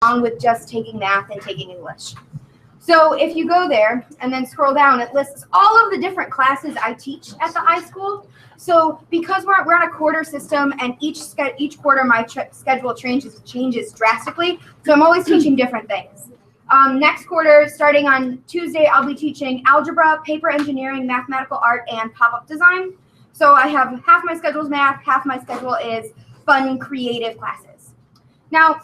along with just taking math and taking English. So if you go there and then scroll down, it lists all of the different classes I teach at the iSchool. So because we're on a quarter system and each quarter my schedule changes drastically, so I'm always teaching different things. Next quarter, starting on Tuesday, I'll be teaching algebra, paper engineering, mathematical art, and pop-up design. So I have half my schedule is math, half my schedule is fun, creative classes. Now,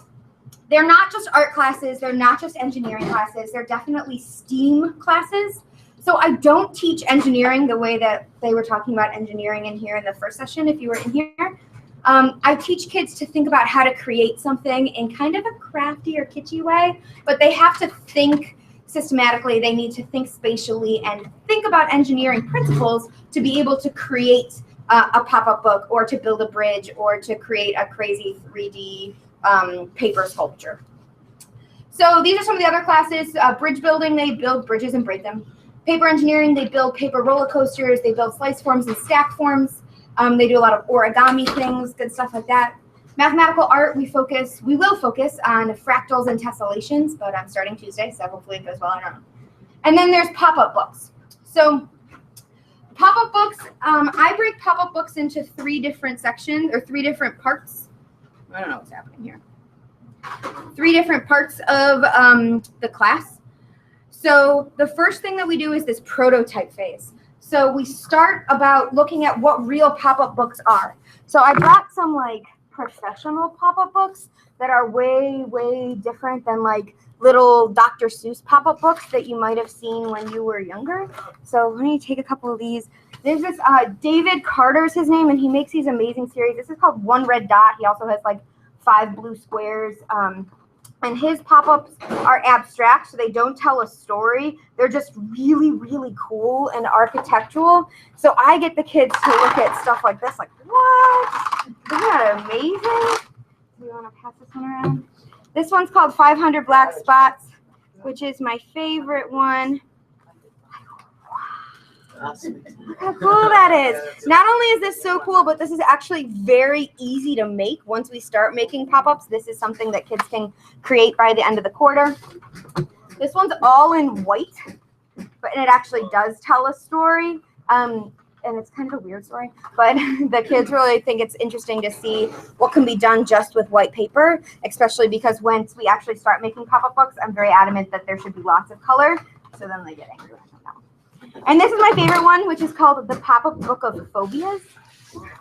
they're not just art classes, they're not just engineering classes, they're definitely STEAM classes. So I don't teach engineering the way that they were talking about engineering in here in the first session, if you were in here. I teach kids to think about how to create something in kind of a crafty or kitschy way, but they have to think systematically, they need to think spatially and think about engineering principles to be able to create a pop-up book or to build a bridge or to create a crazy 3D paper sculpture. So these are some of the other classes. Bridge building, they build bridges and braid them. Paper engineering, they build paper roller coasters, they build slice forms and stack forms. They do a lot of origami things, good stuff like that. Mathematical art, we will focus on fractals and tessellations, but I'm starting Tuesday, so hopefully it goes well, I don't know. And then there's pop-up books. So pop-up books, I break pop-up books into 3 different sections, or 3 different parts. I don't know what's happening here. 3 different parts of the class. So the first thing that we do is this prototype phase. So we start about looking at what real pop-up books are. So I brought some like professional pop-up books that are way, way different than like little Dr. Seuss pop-up books that you might have seen when you were younger. So let me take a couple of these. There's this David Carter's his name, and he makes these amazing series. This is called One Red Dot. He also has like 5 blue squares. And his pop-ups are abstract, so they don't tell a story. They're just really, really cool and architectural. So I get the kids to look at stuff like this, like, what? Isn't that amazing? Do you want to pass this one around? This one's called 500 Black Spots, which is my favorite one. Look how cool that is. Not only is this so cool, but this is actually very easy to make. Once we start making pop-ups, this is something that kids can create by the end of the quarter. This one's all in white, and it actually does tell a story. And it's kind of a weird story, but the kids really think it's interesting to see what can be done just with white paper, especially because once we actually start making pop-up books, I'm very adamant that there should be lots of color, so then they get angry. And this is my favorite one, which is called the Pop-Up Book of Phobias,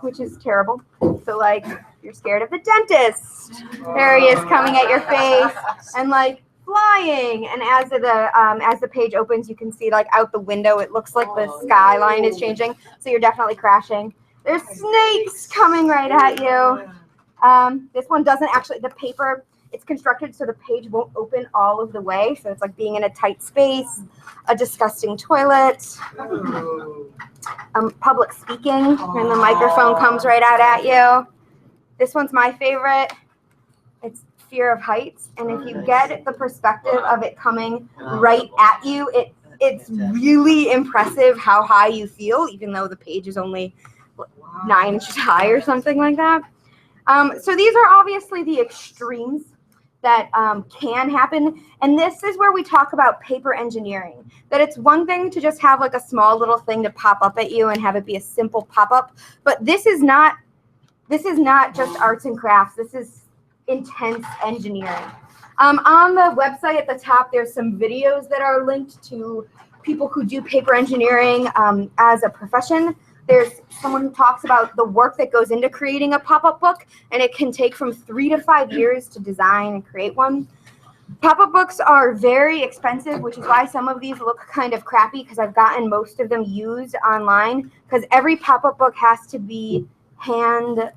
which is terrible. So, like, you're scared of the dentist. There he is coming at your face, and like flying. And as the page opens, you can see like out the window, it looks like the skyline is changing. So you're definitely crashing. There's snakes coming right at you. This one doesn't actually. The paper. It's constructed so the page won't open all of the way. So it's like being in a tight space, a disgusting toilet, public speaking, and the microphone comes right out at you. This one's my favorite. It's fear of heights. And if you get the perspective of it coming right at you, it's really impressive how high you feel, even though the page is only 9 inches high or something like that. So these are obviously the extremes that can happen. And this is where we talk about paper engineering, that it's one thing to just have like a small little thing to pop up at you and have it be a simple pop-up. But this is not just arts and crafts. This is intense engineering. On the website at the top, there's some videos that are linked to people who do paper engineering as a profession. There's someone who talks about the work that goes into creating a pop-up book, and it can take from 3 to 5 years to design and create one. Pop-up books are very expensive, which is why some of these look kind of crappy, because I've gotten most of them used online, because every pop-up book has to be hand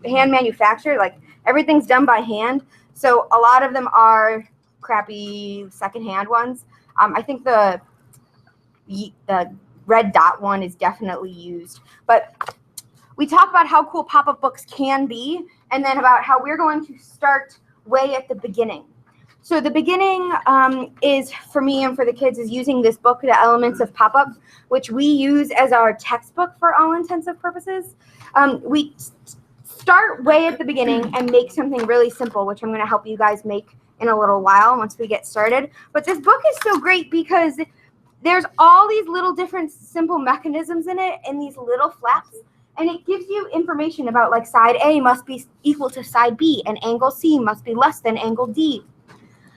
manufactured. Like, everything's done by hand. So a lot of them are crappy secondhand ones. I think the red dot one is definitely used. But we talk about how cool pop-up books can be, and then about how we're going to start way at the beginning. So the beginning is, for me and for the kids, is using this book, The Elements of Pop-Up, which we use as our textbook for all intents and purposes. We start way at the beginning and make something really simple, which I'm going to help you guys make in a little while once we get started. But this book is so great because there's all these little different simple mechanisms in it and these little flaps, and it gives you information about like side A must be equal to side B and angle C must be less than angle D.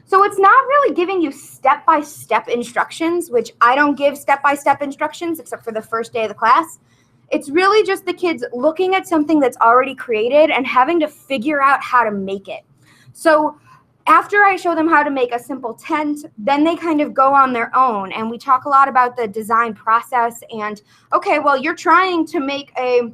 So it's not really giving you step-by-step instructions, which I don't give step-by-step instructions except for the first day of the class. It's really just the kids looking at something that's already created and having to figure out how to make it. So after I show them how to make a simple tent, then they kind of go on their own. And we talk a lot about the design process and, okay, well, you're trying to make a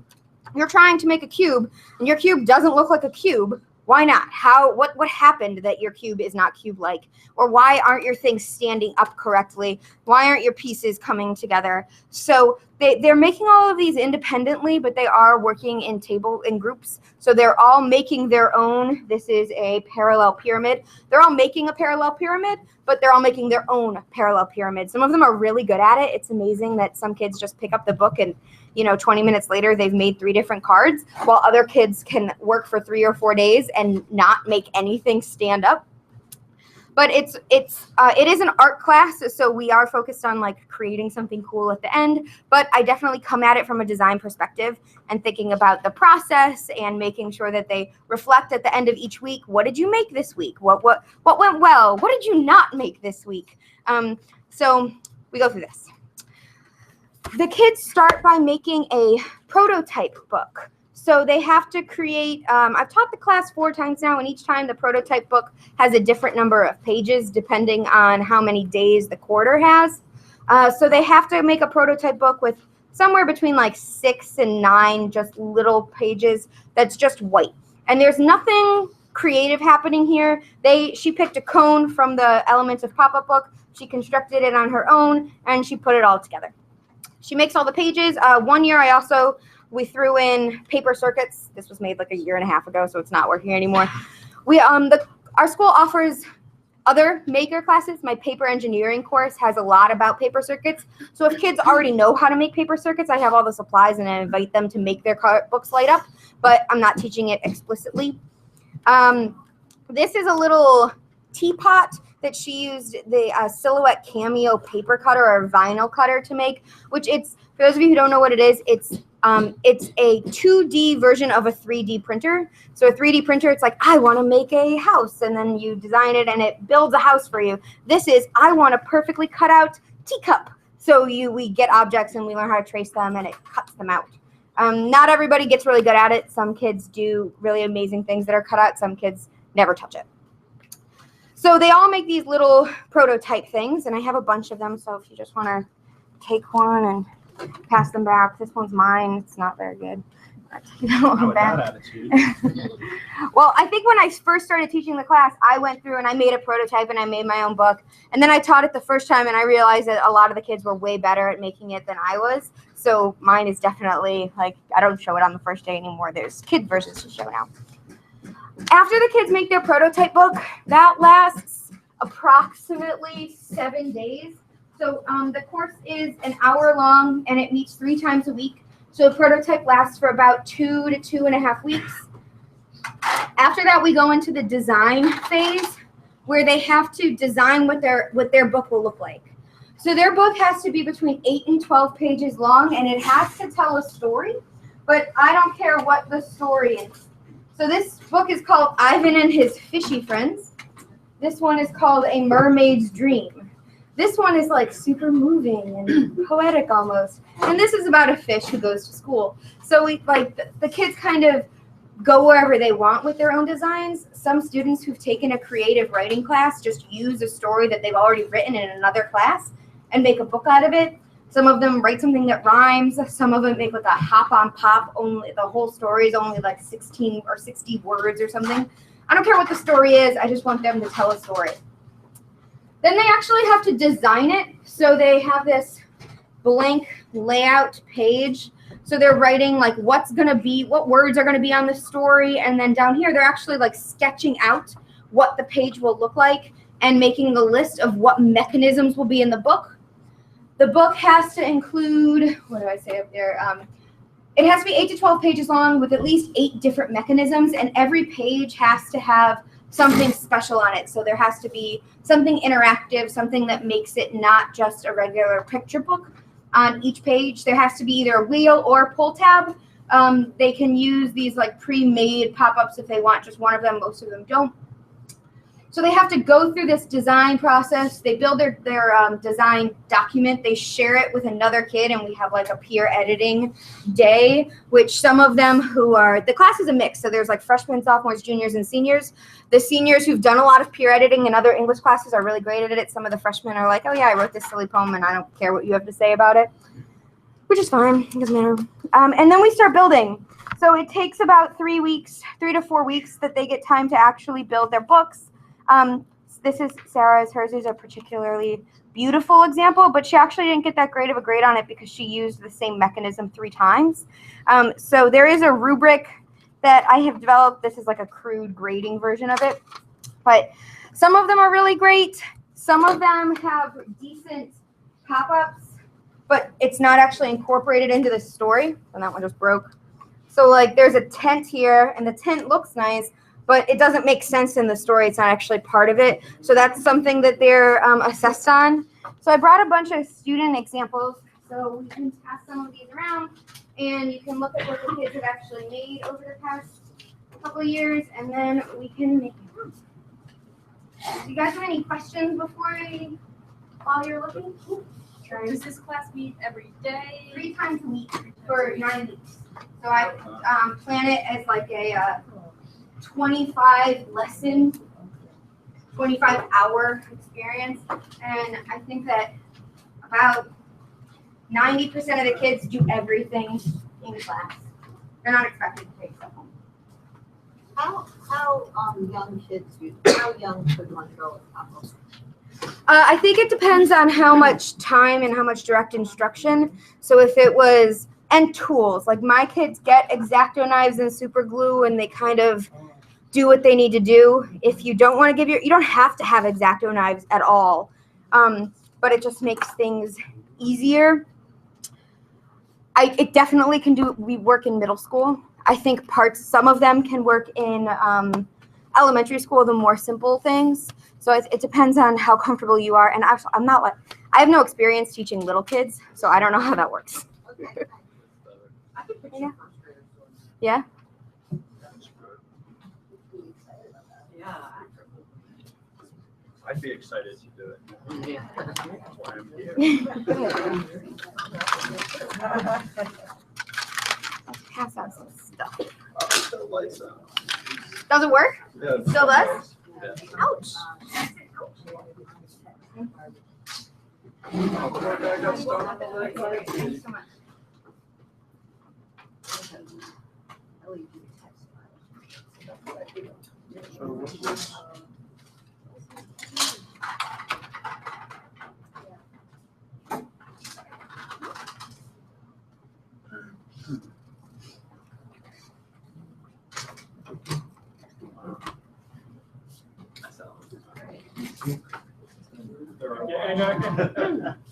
cube and your cube doesn't look like a cube. Why not? What happened that your cube is not cube-like? Or why aren't your things standing up correctly? Why aren't your pieces coming together? So they're making all of these independently, but they are working in groups. So they're all making their own. This is a parallel pyramid. They're all making a parallel pyramid, but they're all making their own parallel pyramid. Some of them are really good at it. It's amazing that some kids just pick up the book and 20 minutes later, they've made 3 different cards, while other kids can work for 3 or 4 days and not make anything stand up. But it is an art class, so we are focused on like creating something cool at the end. But I definitely come at it from a design perspective and thinking about the process and making sure that they reflect at the end of each week. What did you make this week? What went well? What did you not make this week? So we go through this. The kids start by making a prototype book. So they have to create, I've taught the class 4 times now, and each time the prototype book has a different number of pages depending on how many days the quarter has. So they have to make a prototype book with somewhere between like 6 and 9 just little pages that's just white. And there's nothing creative happening here. She picked a cone from the Elements of Pop-Up book, she constructed it on her own, and she put it all together. She makes all the pages. One year we threw in paper circuits. This was made like a year and a half ago, so it's not working anymore. Our school offers other maker classes. My paper engineering course has a lot about paper circuits. So if kids already know how to make paper circuits, I have all the supplies and I invite them to make their books light up, but I'm not teaching it explicitly. This is a little teapot that she used the Silhouette Cameo paper cutter or vinyl cutter to make, which for those of you who don't know what it is, it's a 2D version of a 3D printer. So a 3D printer, it's like, I want to make a house, and then you design it and it builds a house for you. This is, I want a perfectly cut out teacup. So we get objects and we learn how to trace them and it cuts them out. Not everybody gets really good at it. Some kids do really amazing things that are cut out. Some kids never touch it. So they all make these little prototype things, and I have a bunch of them. So if you just want to take one and pass them back, this one's mine. It's not very good. That attitude. Well, I think when I first started teaching the class, I went through and I made a prototype and I made my own book. And then I taught it the first time, and I realized that a lot of the kids were way better at making it than I was. So mine is definitely like, I don't show it on the first day anymore. There's kid versions to show now. After the kids make their prototype book, that lasts approximately 7 days. So the course is an hour long, and it meets 3 times a week. So a prototype lasts for about 2 to 2.5 weeks. After that, we go into the design phase, where they have to design what their book will look like. So their book has to be between 8 and 12 pages long, and it has to tell a story, but I don't care what the story is. So this book is called Ivan and His Fishy Friends. This one is called A Mermaid's Dream. This one is like super moving and poetic almost. And this is about a fish who goes to school. So the kids kind of go wherever they want with their own designs. Some students who've taken a creative writing class just use a story that they've already written in another class and make a book out of it. Some of them write something that rhymes. Some of them make like a hop on pop. Only the whole story is only like 16 or 60 words or something. I don't care what the story is. I just want them to tell a story. Then they actually have to design it. So they have this blank layout page. So they're writing like what words are going to be on the story. And then down here, they're actually like sketching out what the page will look like and making the list of what mechanisms will be in the book. The book has to include, what do I say up there? It has to be 8 to 12 pages long with at least 8 different mechanisms, and every page has to have something special on it. So there has to be something interactive, something that makes it not just a regular picture book on each page. There has to be either a wheel or a pull tab. They can use these like pre-made pop-ups if they want just one of them. Most of them don't. So they have to go through this design process. They build their design document. They share it with another kid, and we have like a peer editing day, which some of them who are, the class is a mix. So there's like freshmen, sophomores, juniors, and seniors. The seniors who've done a lot of peer editing in other English classes are really great at it. Some of the freshmen are like, oh yeah, I wrote this silly poem and I don't care what you have to say about it, which is fine. It doesn't matter. And then we start building. So it takes about 3 to 4 weeks that they get time to actually build their books. This is Sarah's. Hers is a particularly beautiful example, but she actually didn't get that great of a grade on it because she used the same mechanism 3 times. So there is a rubric that I have developed. This is like a crude grading version of it, but some of them are really great. Some of them have decent pop-ups, but it's not actually incorporated into the story. And that one just broke. So like there's a tent here, and the tent looks nice, but it doesn't make sense in the story. It's not actually part of it. So that's something that they're assessed on. So I brought a bunch of student examples. So we can pass some of these around, and you can look at what the kids have actually made over the past couple of years, and then we can make it. Do you guys have any questions while you're looking? Does this class meet every day? 3 times a week for 9 weeks. So I plan it as like a 25-hour experience, and I think that about 90% of the kids do everything in class. They're not expected to take stuff home. How young could one go at Apple? I think it depends on how much time and how much direct instruction. So if it was, and tools, like my kids get X-Acto knives and super glue, and they kind of do what they need to do. If you don't want to you don't have to have X-Acto knives at all, but it just makes things easier. It definitely can do. We work in middle school. I think some of them can work in elementary school, the more simple things. So it depends on how comfortable you are. And I'm not like, I have no experience teaching little kids, so I don't know how that works. Okay. Yeah. Yeah. I'd be excited to do it. Yeah. That's why I'm here. Let's pass out some stuff. The lights on. Does it work? Yeah. Still does? Yeah. Ouch. Thank you so much. So what's this?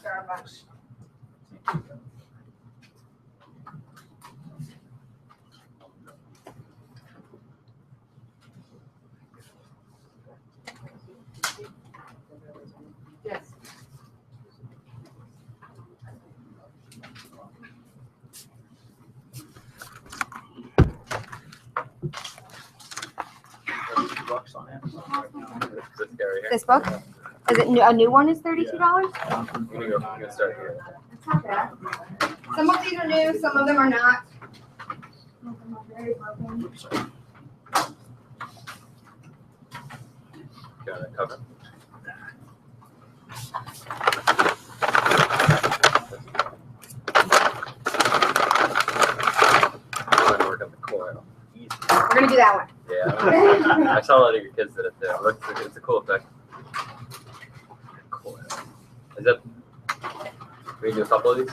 Starbucks. Yes. $32 on Amazon right now. This guy right here. This book? Is it a new one? Is $32? I'm gonna start here. That's not bad. Some of these are new, some of them are not. Some of them are very broken. Got a cover. I'm gonna work on the coil. Easy. We're gonna do that one. Yeah, I saw a lot of your kids did it there. It's a cool effect. Coil. Is that? We can do a couple of these.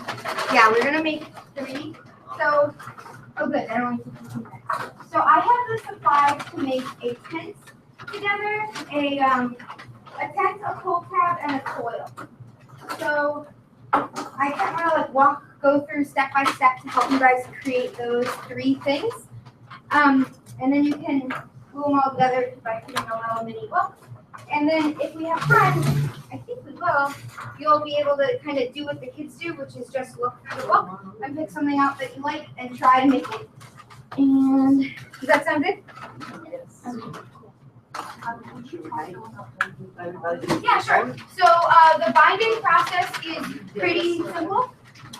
Yeah, we're gonna make 3. So, oh good, I don't need to do that. So I have the supplies to make a tent together, a tent, a pull tab, and a coil. So I kind of want to go through step by step to help you guys create those 3 things. And then you can glue them all together by putting a little mini book. And then if we have time, I think we will, you'll be able to kind of do what the kids do, which is just look through the book and pick something out that you like and try to make it. And does that sound good? Yes. Yeah, sure. So the binding process is pretty simple.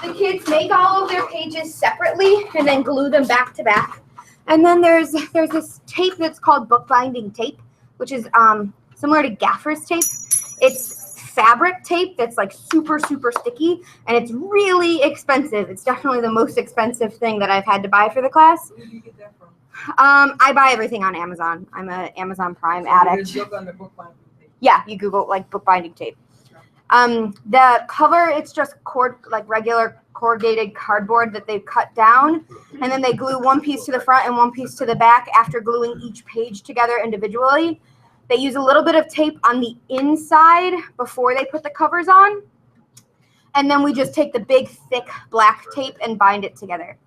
The kids make all of their pages separately and then glue them back to back. And then there's this tape that's called bookbinding tape, which is similar to gaffer's tape. It's fabric tape that's like super, super sticky, and it's really expensive. It's definitely the most expensive thing that I've had to buy for the class. Where do you get that from? I buy everything on Amazon. I'm an Amazon Prime addict. You just look on the bookbinding thing. Yeah, you Google like bookbinding tape. The cover, it's just regular corrugated cardboard that they've cut down, and then they glue one piece to the front and one piece to the back after gluing each page together individually. They use a little bit of tape on the inside before they put the covers on, and then we just take the big thick black tape and bind it together.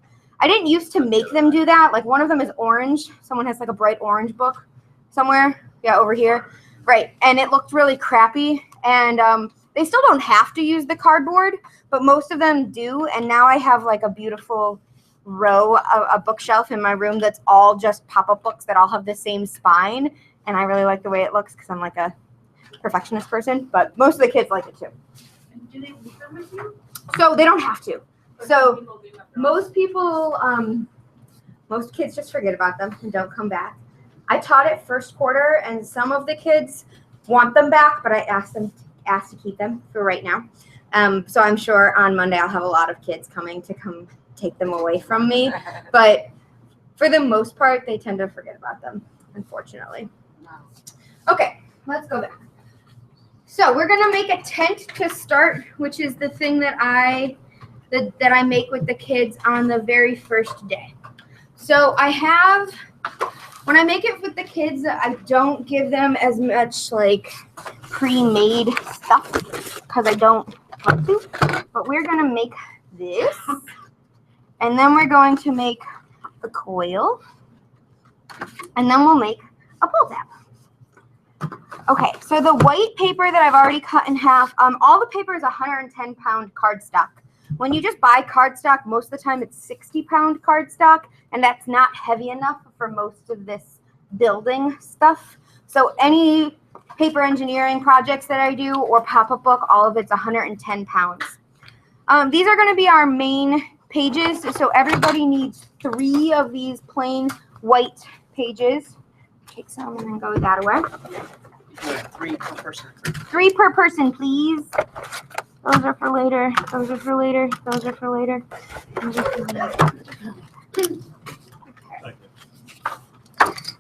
I didn't used to make them do that. Like one of them is orange. Someone has like a bright orange book somewhere. Yeah, over here. Right, and it looked really crappy, and they still don't have to use the cardboard, but most of them do, and now I have like a beautiful row, a bookshelf in my room that's all just pop-up books that all have the same spine, and I really like the way it looks because I'm like a perfectionist person, but most of the kids like it too. And do they leave them with you? So they don't have to. Or So some people do have to? most people, most kids just forget about them and don't come back. I taught it first quarter, and some of the kids want them back, but I asked to keep them for right now. So I'm sure on Monday I'll have a lot of kids coming to come take them away from me. But for the most part, they tend to forget about them, unfortunately. Okay, let's go back. So we're gonna make a tent to start, which is the thing that I make with the kids on the very first day. So when I make it with the kids, I don't give them as much like pre-made stuff because I don't want to. But we're gonna make this, and then we're going to make the coil, and then we'll make a pull tab. Okay, so the white paper that I've already cut in half, all the paper is 110-pound cardstock. When you just buy cardstock, most of the time it's 60-pound cardstock, and that's not heavy enough for most of this building stuff. So any paper engineering projects that I do or pop-up book, all of it's 110 pounds. These are going to be our main pages, so everybody needs 3 of these plain white pages. Take some and then go that way. 3 per person. 3 per person, please. Those are for later. Those are for later. Those are for later. Those are for later.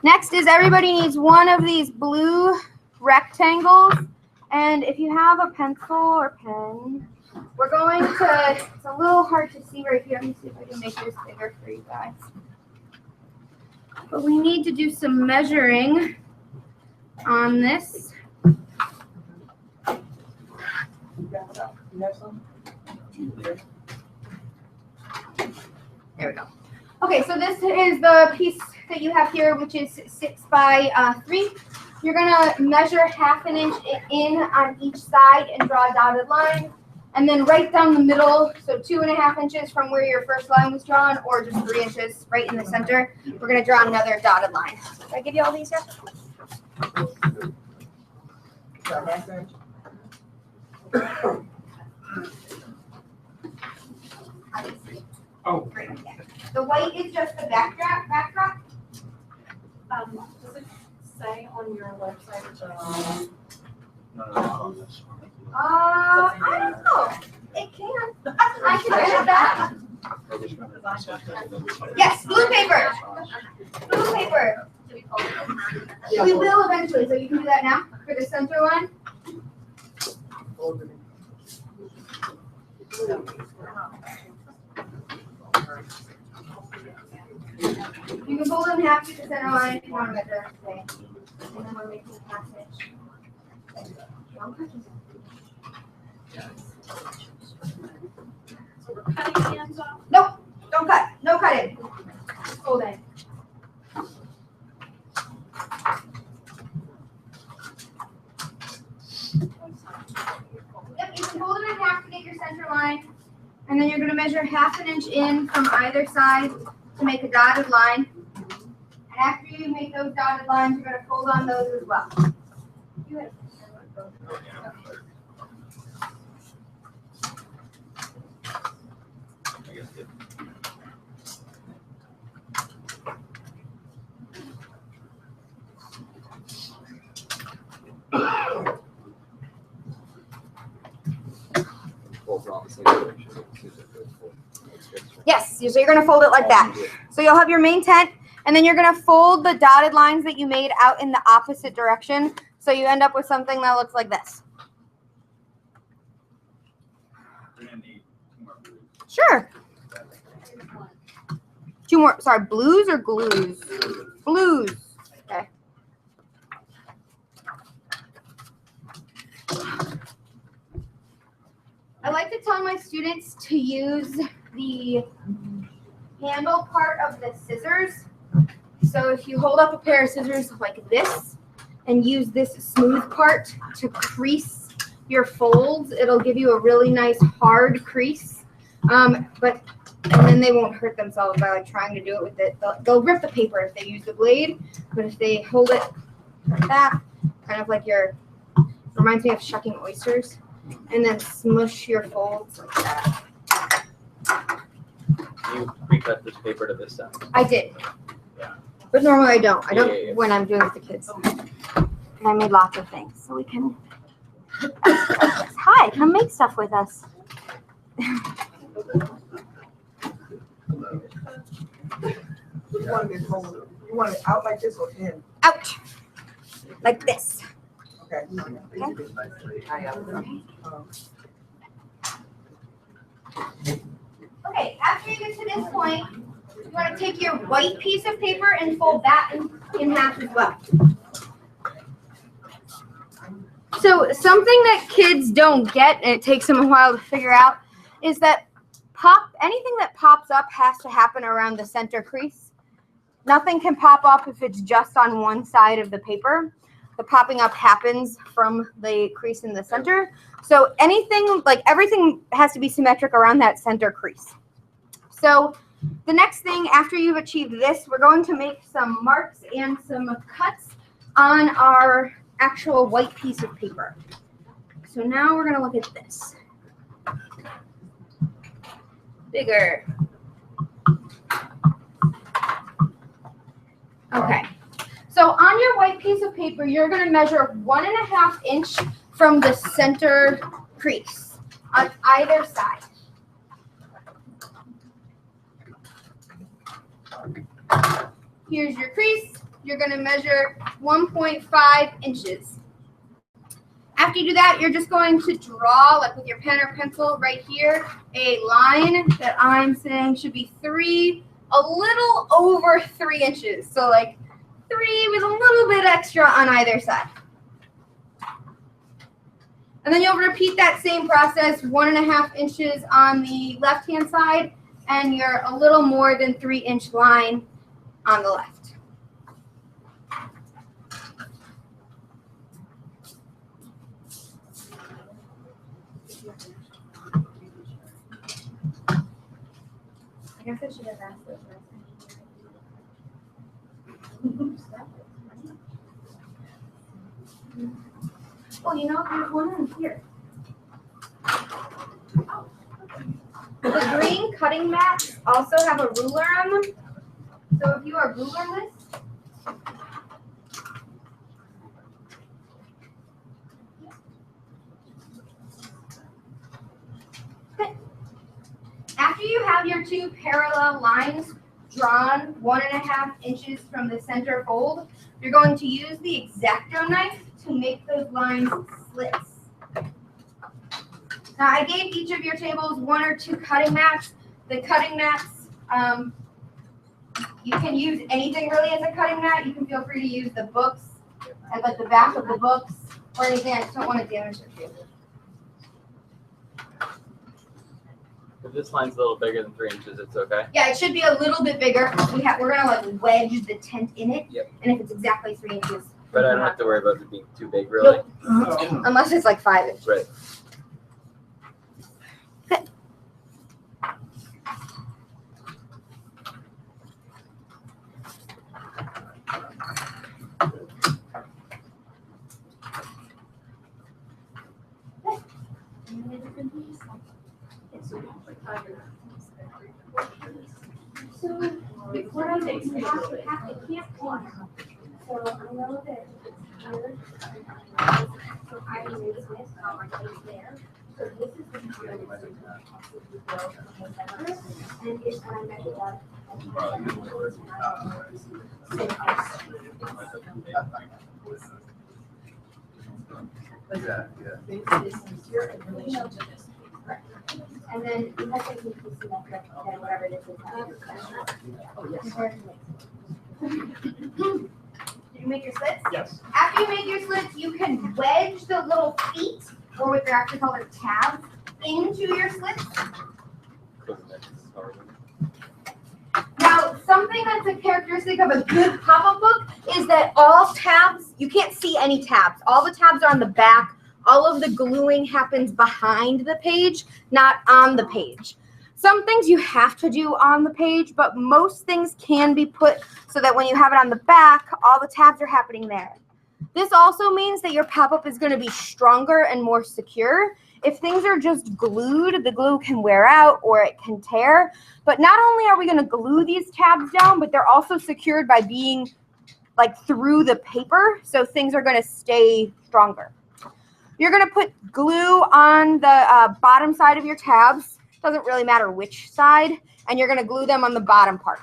Next is everybody needs one of these blue rectangles. And if you have a pencil or pen, we're going to, it's a little hard to see right here. Let me see if I can make this bigger for you guys. But we need to do some measuring on this. There we go. Okay, so this is the piece that you have here, which is 6 by 3. You're gonna measure 1/2 inch in on each side and draw a dotted line. And then right down the middle, so 2.5 inches from where your first line was drawn, or just 3 inches right in the center, we're gonna draw another dotted line. Did I give you all these yet? Oh. The white is just the backdrop. Does it say on your website? I don't know. It can. I can edit that. Yes, blue paper. Blue paper. We will eventually, so you can do that now for the center one. You can fold them in half to the center line if you want to measure. Okay. And then we're making a passage. Yep, you can fold it in half to get your center line. And then you're going to measure 1/2 inch in from either side to make a dotted line. And after you make those dotted lines, you're going to fold on those as well. Yes, so you're going to fold it like that. So you'll have your main tent, and then you're going to fold the dotted lines that you made out in the opposite direction. So you end up with something that looks like this. Sure. 2 more, sorry, blues or glues? Blues. Okay. I like to tell my students to use the handle part of the scissors. So if you hold up a pair of scissors like this and use this smooth part to crease your folds, it'll give you a really nice hard crease. And then they won't hurt themselves by like trying to do it with it. They'll rip the paper if they use the blade, but if they hold it like that, kind of like reminds me of shucking oysters, and then smush your folds like that. You pre-cut this paper to this size. I did. Yeah. But normally I don't. I don't Yeah. when I'm doing it with the kids. And I made lots of things, so we can. Hi, come make stuff with us. You want it cold? You want it out like this or in? Out. Like this. Okay. Okay, after you get to this point, you want to take your white piece of paper and fold that in half as well. So something that kids don't get, and it takes them a while to figure out, is that anything that pops up has to happen around the center crease. Nothing can pop up if it's just on one side of the paper. The popping up happens from the crease in the center. So everything has to be symmetric around that center crease. So the next thing after you've achieved this, we're going to make some marks and some cuts on our actual white piece of paper. So now we're going to look at this. Bigger. Okay. So on your white piece of paper, you're going to measure 1.5 inch from the center crease on either side. Here's your crease. You're going to measure 1.5 inches. After you do that, you're just going to draw, like with your pen or pencil right here, a line that I'm saying should be a little over 3 inches. So like 3 with a little bit extra on either side. And then you'll repeat that same process, 1.5 inches on the left-hand side, and you're a little more than 3-inch line on the left. I guess I should have asked this Oh, there's one in here. The green cutting mats also have a ruler on them. So if you are rulerless, after you have your 2 parallel lines drawn 1.5 inches from the center fold, you're going to use the X-Acto knife to make those lines slits. Now, I gave each of your tables 1 or 2 cutting mats. The cutting mats, you can use anything really as a cutting mat. You can feel free to use the books and like the back of the books or anything. I just don't want to damage the table. If this line's a little bigger than 3 inches, it's okay. Yeah, it should be a little bit bigger. We're gonna like wedge the tent in it. Yep. And if it's exactly 3 inches, But I don't have to worry about it being too big, really. Unless it's like 5 inches. Right. So what I think is have to camp one. So I know that here, so I use this right there. So this is the and it's when I measure that. And then you have to keep this symmetric, then whatever it is. Did you make your slits? Yes. After you make your slits, you can wedge the little feet, or what they're actually called tabs, into your slits. Now, something that's a characteristic of a good pop-up book is that all tabs, you can't see any tabs. All the tabs are on the back. All of the gluing happens behind the page, not on the page. Some things you have to do on the page, but most things can be put so that when you have it on the back, all the tabs are happening there. This also means that your pop-up is going to be stronger and more secure. If things are just glued, the glue can wear out or it can tear. But not only are we going to glue these tabs down, but they're also secured by being like through the paper, so things are going to stay stronger. You're going to put glue on the bottom side of your tabs. Doesn't really matter which side, and you're going to glue them on the bottom part.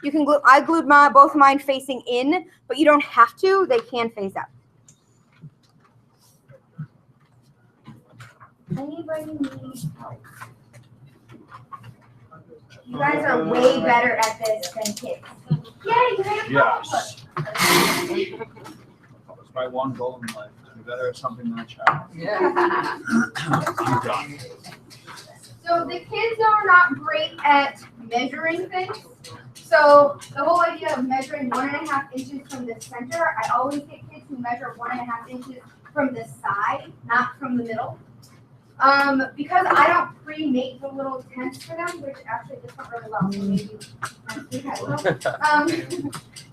You can glue. I glued both of mine facing in, but you don't have to. They can face out. Anybody need help? You guys are way better at this than kids. Yay, you made a Yes. That was my one goal in life, to be better at something than a child. I'm done. So the kids are not great at measuring things. So the whole idea of measuring 1.5 inches from the center, I always get kids who measure 1.5 inches from the side, not from the middle. Because I don't pre-make the little tents for them, which actually just went really well. So maybe next week I will.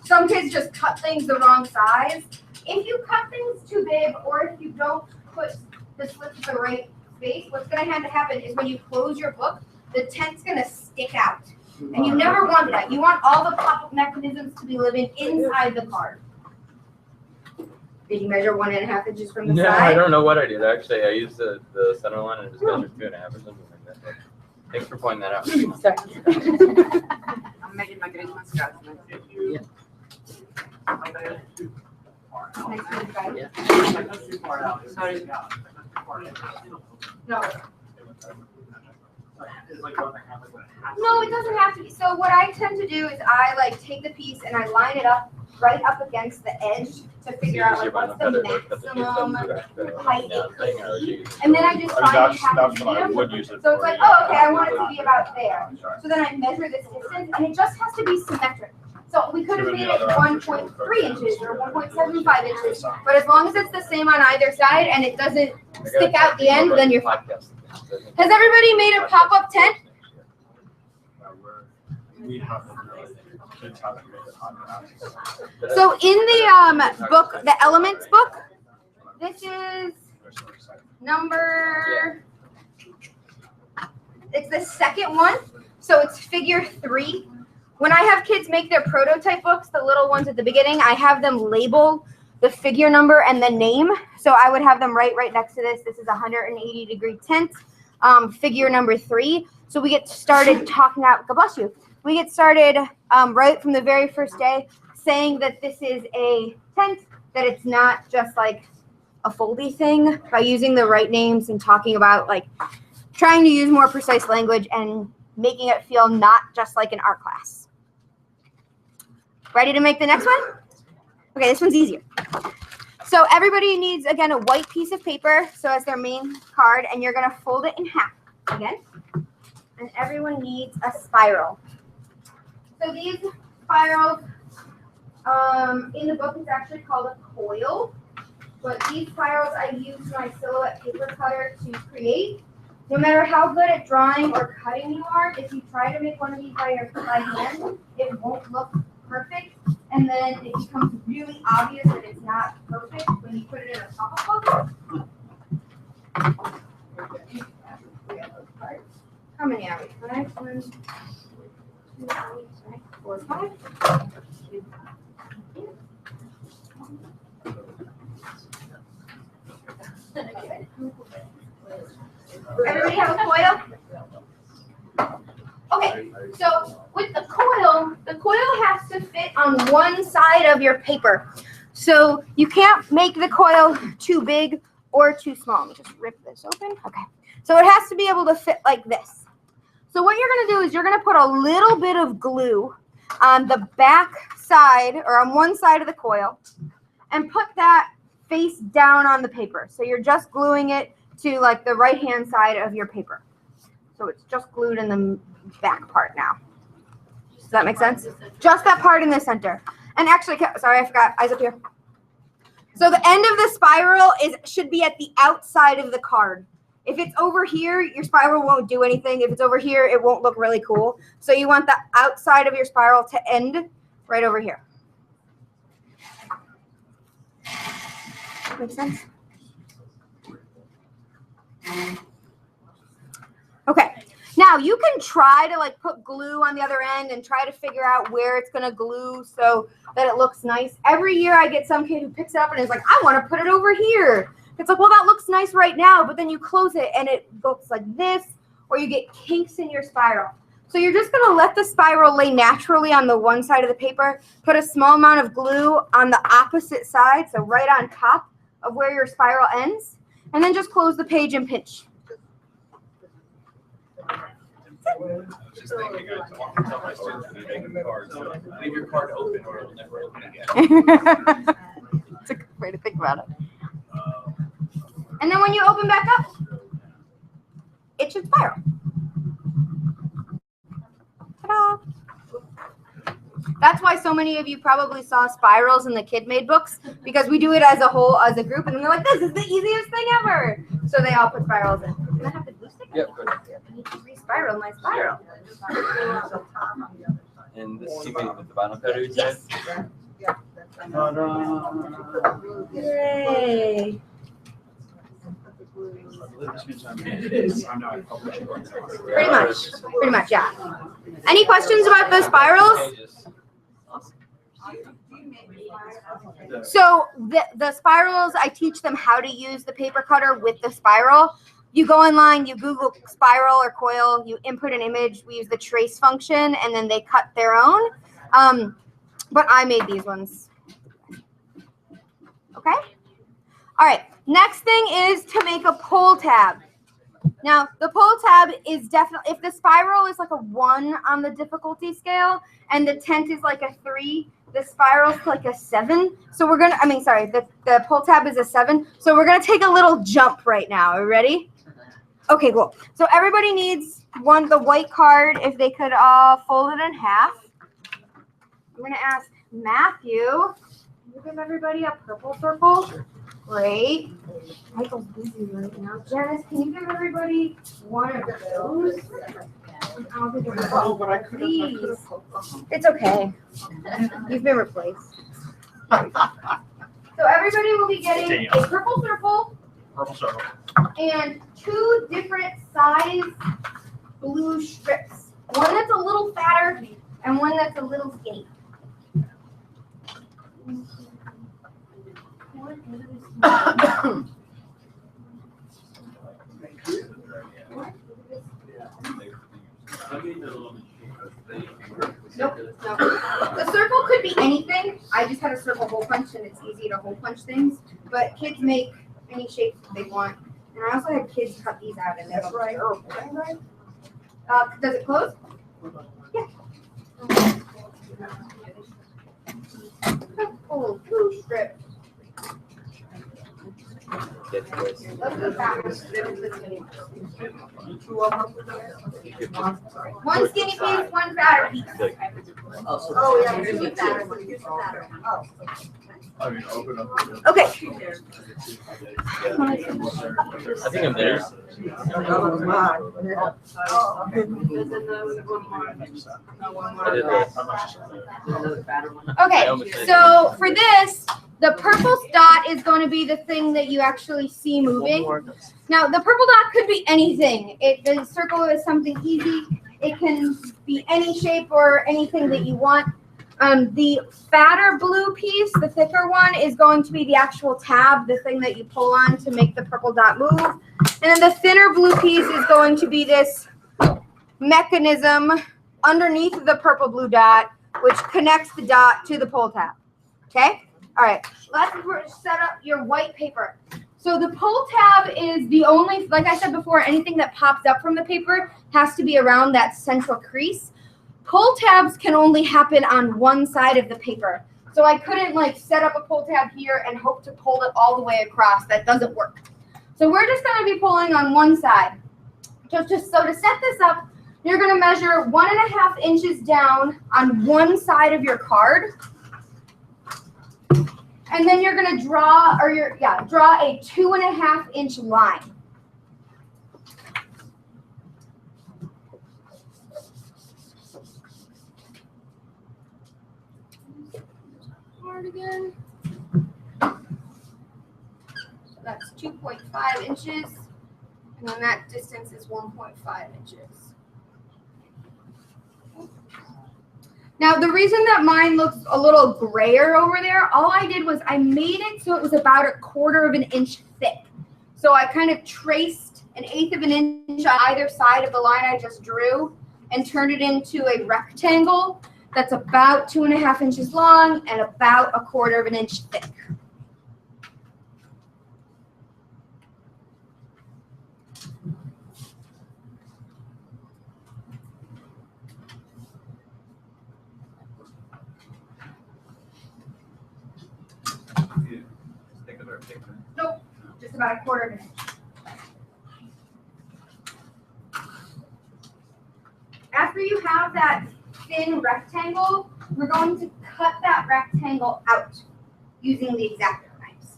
Some kids just cut things the wrong size. If you cut things too big, or if you don't put the slits at the right space, what's going to have to happen is when you close your book, the tent's going to stick out. And you never want that. You want all the pop-up mechanisms to be living inside the card. Did you measure 1.5 inches from the Yeah, side? I don't know what I did. Actually, I used the center line and just measured 2.5 or something like that. But thanks for pointing that out. Sorry. I'm making my Christmas cards. Nice to meet you guys. Sorry. No. No, it doesn't have to be. So what I tend to do is I like take the piece and I line it up right up against the edge to figure out like what's the maximum height it could be. And then I just find That's half what I medium. would use it So for. it's like, oh, okay, I want it to be about there. So then I measure this distance and it just has to be symmetric. So we could have made it 1.3 inches or 1.75 inches, but as long as it's the same on either side and it doesn't stick out the end, then you're fine. Has everybody made a pop-up tent? We haven't really. Kids haven't made it on the So in the book, the Elements book, this is number, it's the second one, so it's figure 3. When I have kids make their prototype books, the little ones at the beginning, I have them label the figure number and the name. So I would have them right next to this. This is a 180-degree tent, figure number 3. So we get started talking out, God bless you. We get started right from the very first day saying that this is a tent, that it's not just like a foldy thing, by using the right names and talking about like trying to use more precise language and making it feel not just like an art class. Ready to make the next one? Okay, this one's easier. So everybody needs, again, a white piece of paper, so as their main card, and you're going to fold it in half again. And everyone needs a spiral. So these spirals In the book, it's actually called a coil. But these spirals I use my silhouette paper cutter to create. No matter how good at drawing or cutting you are, if you try to make one of these by hand, it won't look perfect. And then it becomes really obvious that it's not perfect when you put it in a pocket book. How many are we? 5, 1, 2, 3, 4, 5. Everybody have a coil? Okay, so with the coil has to fit on one side of your paper. So you can't make the coil too big or too small. Let me just rip this open. Okay, so it has to be able to fit like this. So what you're gonna do is you're gonna put a little bit of glue on the back side or on one side of the coil and put that face down on the paper. So you're just gluing it to like the right hand side of your paper. So it's just glued in the back part now. Does that make sense? Just that part in the center. And actually, sorry, I forgot, eyes up here. So the end of the spiral should be at the outside of the card. If it's over here, your spiral won't do anything. If it's over here, it won't look really cool. So you want the outside of your spiral to end right over here. Makes sense? Okay. Now you can try to like put glue on the other end and try to figure out where it's going to glue so that it looks nice. Every year I get some kid who picks it up and is like, I want to put it over here. It's like, well, that looks nice right now, but then you close it and it looks like this, or you get kinks in your spiral. So you're just going to let the spiral lay naturally on the one side of the paper, put a small amount of glue on the opposite side, so right on top of where your spiral ends, and then just close the page and pinch. I was just thinking, I often tell my students when they're making cards, leave your card open or it'll never open again. It's a good way to think about it. And then when you open back up, it should spiral. Ta-da! That's why so many of you probably saw spirals in the kid-made books, because we do it as a whole, as a group, and they're like, this is the easiest thing ever. So they all put spirals in. Can I have the glue stick? Yep, good. I need to re-spiral my spiral. And this is with the vinyl cutter you said? Yes. Yay. Pretty much, yeah. Any questions about the spirals? So the spirals, I teach them how to use the paper cutter with the spiral. You go online, you Google spiral or coil, you input an image, we use the trace function, and then they cut their own. But I made these ones. Okay? All right, next thing is to make a pull tab. Now, the pull tab is definitely, if the spiral is like a 1 on the difficulty scale and the tent is like a 3, the spiral's like a 7. So we're gonna, the pull tab is a 7. So we're gonna take a little jump right now. Are you ready? Okay, cool. So everybody needs the white card, if they could fold it in half. I'm gonna ask Matthew, can you give everybody a purple circle? Great. Michael's busy right now. Janice, can you give everybody one of those? Please. It's okay. You've been replaced. So everybody will be getting a purple circle. Purple circle. And 2 different size blue strips. One that's a little fatter and one that's a little skinny. Nope, no. The circle could be anything. I just had a circle hole punch and it's easy to hole punch things. But kids make any shapes they want. And I also had kids cut these out and they're terrible. Does it close? Yeah. Oh, blue strip. Get this. Let's go backwards. Two of them. One skinny piece, one fatter piece. Oh, yeah, here's the fatter one, here's the fatter one. Oh. I mean, open up. Okay. I think I'm there. That was mine. Yeah. Oh, okay. There's another one more. I did this. Okay, so for this, the purple dot is going to be the thing that you actually see moving. Now, the purple dot could be anything. The circle is something easy. It can be any shape or anything that you want. The fatter blue piece, the thicker one, is going to be the actual tab, the thing that you pull on to make the purple dot move. And then the thinner blue piece is going to be this mechanism underneath the purple blue dot, which connects the dot to the pull tab. Okay? All right. Let's set up your white paper. So the pull tab is the only, like I said before, anything that pops up from the paper has to be around that central crease. Pull tabs can only happen on one side of the paper. So I couldn't like set up a pull tab here and hope to pull it all the way across. That doesn't work. So we're just going to be pulling on one side. So to set this up, you're going to measure 1.5 inches down on one side of your card. And then you're going to draw a 2.5 inch line. Hard again. So that's 2.5 inches. And then that distance is 1.5 inches. Now, the reason that mine looks a little grayer over there, all I did was I made it so it was about 1/4 of an inch thick. So I kind of traced 1/8 of an inch on either side of the line I just drew and turned it into a rectangle that's about 2.5 inches long and about 1/4 of an inch thick. Nope, just about 1/4 of an inch. After you have that thin rectangle, we're going to cut that rectangle out using the X-Acto knives.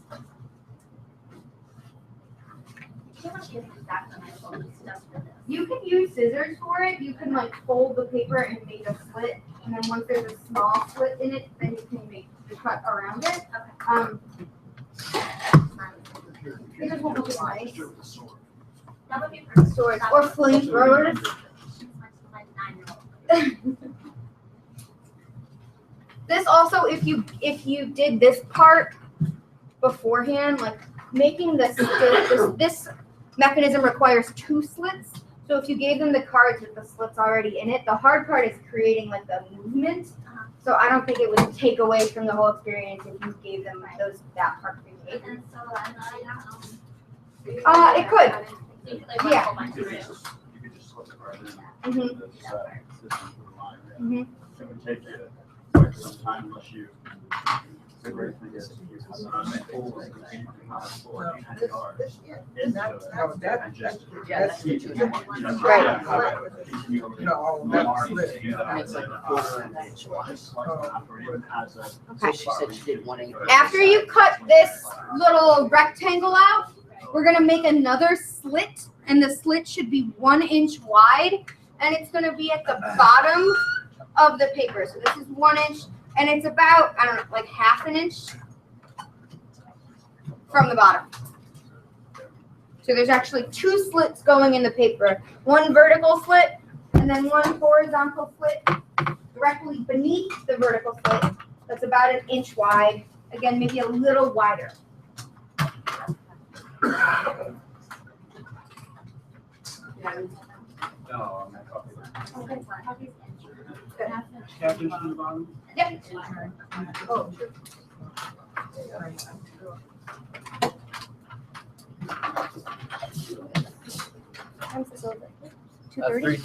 You can use scissors for it. You can like fold the paper and make a slit, and then once there's a small slit in it, then you can make the cut around it. It just won't look as nice. Swords or flamethrowers. This also, if you did this part beforehand, like making this mechanism requires 2 slits. So if you gave them the cards with the slits already in it, the hard part is creating like the movement. So I don't think it would take away from the whole experience if you gave them that part pre-made. It could. Yeah. Mhm. Mhm. It would take you quite some time unless you. The great thing is This year, that's Right. no, that's split. It's like 1/4 of an inch wide. So she said she did 1/8. After you cut this little rectangle out, we're going to make another slit, and the slit should be 1 inch wide, and it's going to be at the bottom of the paper. So this is 1 inch, and it's about, I don't know, like 1/2 inch from the bottom. So there's actually 2 slits going in the paper. One vertical slit, and then one horizontal slit directly beneath the vertical slit. That's about 1 inch wide. Again, maybe a little wider. No, I'm not copying. Okay. Captain's from the bottom? Yep. Oh, sure. Time's this over. 3:30.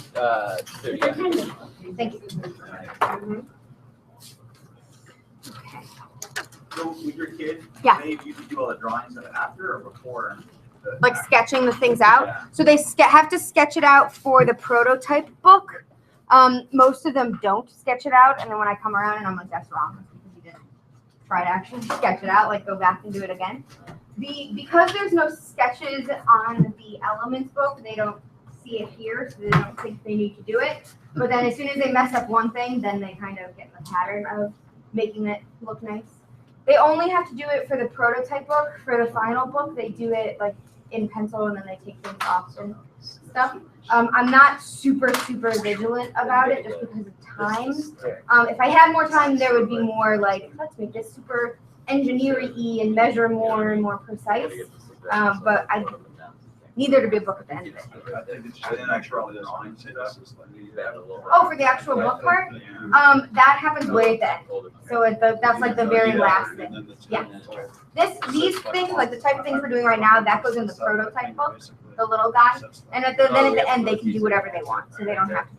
2:30. Thank you. So with your kid, Yeah. maybe you could do all the drawings of it after or before? Like sketching the things out. Yeah. So they have to sketch it out for the prototype book. Most of them don't sketch it out, and then when I come around and I'm like, that's wrong, that's because you didn't try to actually sketch it out, like go back and do it again. Because there's no sketches on the elements book, they don't see it here, so they don't think they need to do it. But then as soon as they mess up one thing, then they kind of get in the pattern of making it look nice. They only have to do it for the prototype book. For the final book, they do it like in pencil, and then they take things off and stuff. I'm not super vigilant about it just because of time. If I had more time, there would be more like, let's make this super engineering-y and measure more and more precise. But I need there to be a book at the end of it. I think it's just an actual design. Oh, for the actual book part? That happens way at the end. So that's like the very last thing. Yeah. These things, like the type of things we're doing right now, that goes in the prototype book, the little guy. And then at the end, they can do whatever they want, so they don't have to.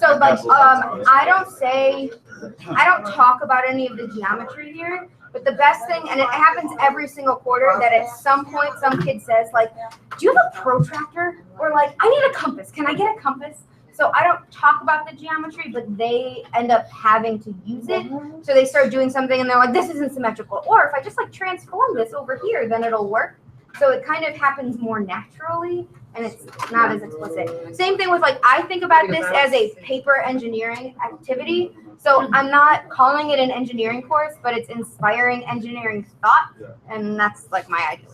So like, I don't talk about any of the geometry here, but the best thing, and it happens every single quarter, that at some point some kid says like, do you have a protractor? Or like, I need a compass, can I get a compass? So I don't talk about the geometry, but they end up having to use it. So they start doing something and they're like, this isn't symmetrical. Or if I just like transform this over here, then it'll work. So it kind of happens more naturally and it's not as explicit. Same thing with like, I think about this as a paper engineering activity. So I'm not calling it an engineering course, but it's inspiring engineering thought. And that's like my idea.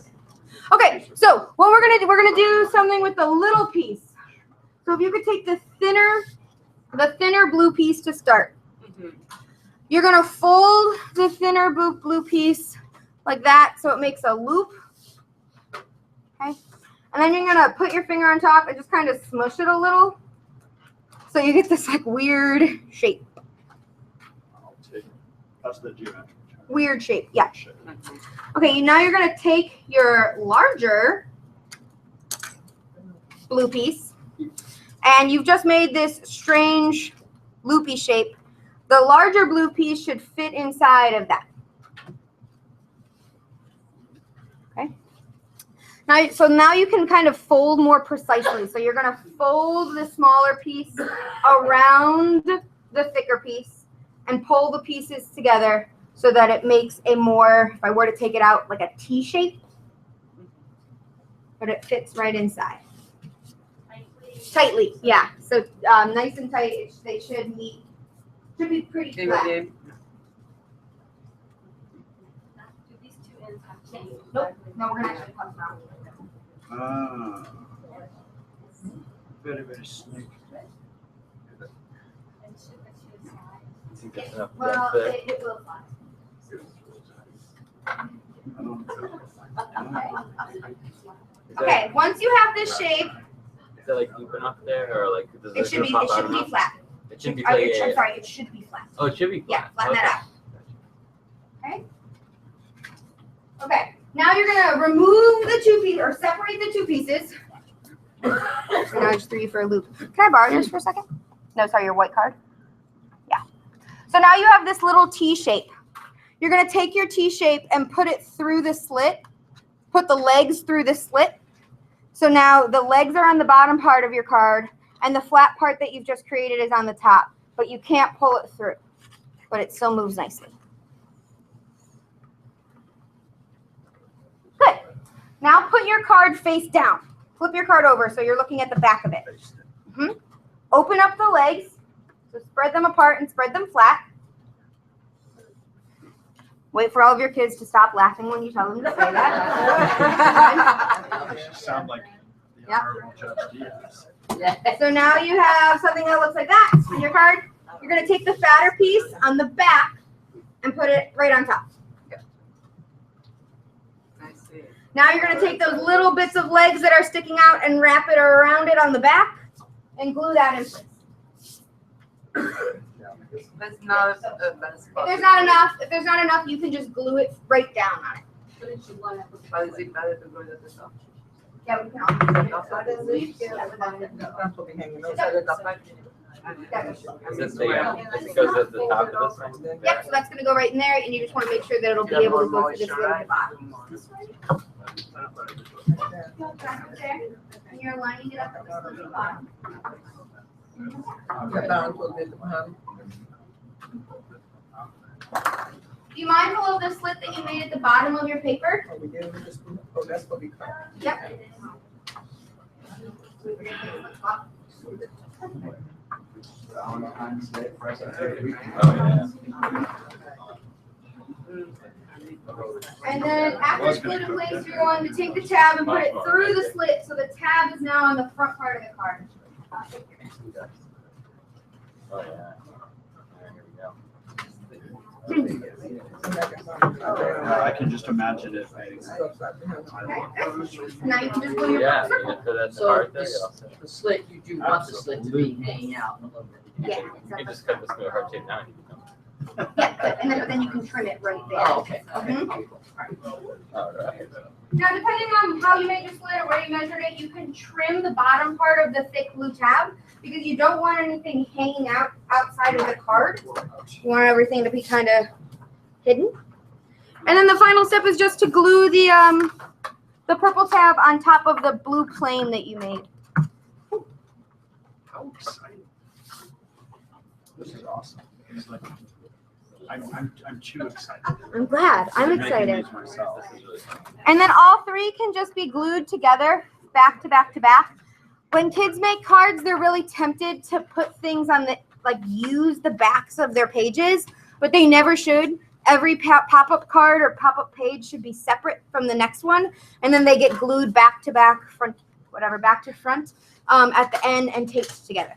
Okay, so what we're gonna do something with the little piece. So if you could take the thinner blue piece to start. You're gonna fold the thinner blue piece like that so it makes a loop. Okay. And then you're gonna put your finger on top and just kind of smush it a little. So you get this like weird shape. That's the geometry. Weird shape, yeah. Okay, now you're gonna take your larger blue piece and you've just made this strange loopy shape. The larger blue piece should fit inside of that. Okay. Now you can kind of fold more precisely. So you're gonna fold the smaller piece around the thicker piece and pull the pieces together so that it makes a more, if I were to take it out, like a T shape, but it fits right inside. Tightly, yeah. So nice and tight. They should meet. Should be pretty flat. Do these two ends have to be? Nope. No, we're gonna actually cut them out. Very snaky. Well, it will fly. Okay. Once you have this shape, Is that like looping up there, or like does it should be flat. It should be I'm flat. sorry, it should be flat. Oh, it should be flat. Yeah, flatten that out. Okay. Okay. Now you're gonna remove the two pieces, or separate the two pieces. So now I just threw you for a loop. Can I borrow yours for a second? No, sorry, your white card. Yeah. So now you have this little T shape. You're gonna take your T shape and put it through the slit. Put the legs through the slit. So now the legs are on the bottom part of your card, and the flat part that you've just created is on the top, but you can't pull it through, but it still moves nicely. Good. Now put your card face down. Flip your card over so you're looking at the back of it. Open up the legs, so spread them apart and spread them flat. Wait for all of your kids to stop laughing when you tell them to say that. Sound like the Yep. Honorable Judge Diaz. So now you have something that looks like that on your card. You're going to take the fatter piece on the back and put it right on top. Now you're going to take those little bits of legs that are sticking out and wrap it around it on the back and glue that in place. That's not If there's not enough, you can just glue it right down on it. But it should line up with. Yeah, we can all do it. That's what be hanging. Those are the Is this the, it goes at the top of this thing? Yep, so that's gonna go right in there, and you just wanna make sure that it'll be able to go through this way at the bottom. And you're lining it up at this little bottom. Got down to a bit behind. Be mindful of the slit that you made at the bottom of your paper. Oh, we did, we just, oh, that's what we cut. Yep. Oh, yeah. And then after it's glued in place, you're going to take the tab and put it through the slit, so the tab is now on the front part of the card. Oh, yeah. Here we go. I can just imagine it. Okay, now you can just glue your Yeah, circle. you put that in the So heart there, this- you're all set. The slit, you do want the slit to be hanging out a little bit. Yeah, You can exactly. just cut this to a heart shape now. And you can Yeah, good. And then you can trim it right there. Oh, okay. Mhm. all right. Now, depending on how you made your slit or where you measured it, you can trim the bottom part of the thick blue tab because you don't want anything hanging out outside of the card. You want everything to be kind of hidden. And then the final step is just to glue the purple tab on top of the blue plane that you made. How exciting. This is awesome. It's like, I'm too excited. I'm glad. I'm Making excited. these myself. This is really fun. And then all three can just be glued together, back to back to back. When kids make cards, they're really tempted to put things on the, like use the backs of their pages, but they never should. Every pop-up card or pop-up page should be separate from the next one, and then they get glued back to back, front, whatever, back to front at the end and taped together.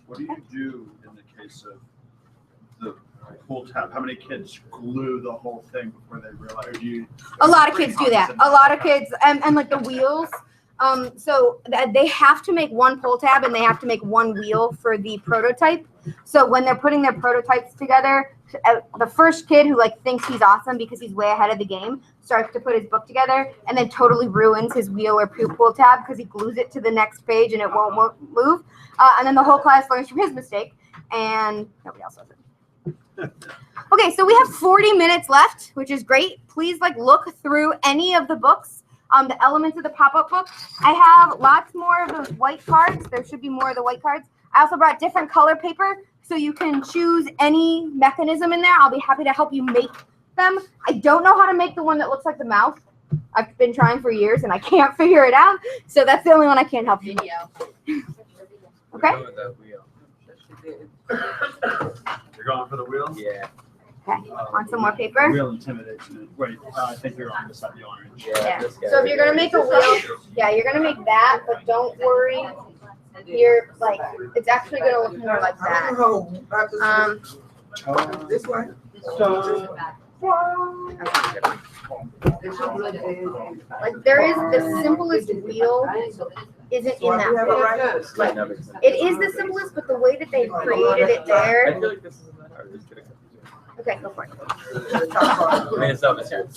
What do you do in the case of the pull tab? How many kids glue the whole thing before they realize? Or do you? A lot of kids do that. A lot of kids, and like the wheels. So they have to make one pull tab and they have to make one wheel for the prototype. So when they're putting their prototypes together, the first kid who like thinks he's awesome because he's way ahead of the game starts to put his book together and then totally ruins his wheel or pull tab because he glues it to the next page and it won't move. And then the whole class learns from his mistake and nobody else does it. Okay, so we have 40 minutes left, which is great. Please like look through any of the books. The elements of the pop-up book. I have lots more of those white cards. There should be more of the white cards. I also brought different color paper, so you can choose any mechanism in there. I'll be happy to help you make them. I don't know how to make the one that looks like the mouth. I've been trying for years, and I can't figure it out. So that's the only one I can't help you. Okay? Go with the wheel. You're going for the wheel? Yeah. Okay. Want some more paper? Wheel intimidation. Wait, I think you're on this side, the orange. Yeah. This guy So if right you're gonna there. make a wheel, yeah, you're gonna make that, but don't worry. You're like, it's actually gonna look more like that. This way. Like there is the simplest wheel isn't in that book. Might not make sense. It is the simplest, but the way that they've created it I there. feel like this is not hard. Just get a couple. Okay, go for it. I mean, it's obvious here.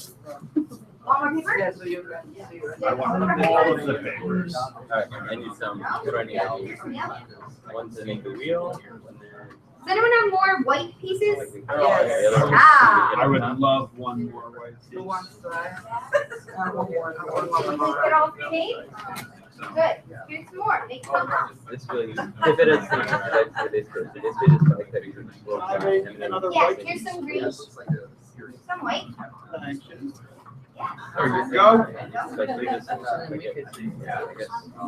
Want more paper? I want all of the papers. All right, I need some perennials. One to make the wheel. Does anyone have more white pieces? Ah. I would love one more white piece. Get all three made? Good. Here's some more. Make some more. It's really easy. If it is, just like that. Yeah, here's some green. Some white. Thank you. There you go.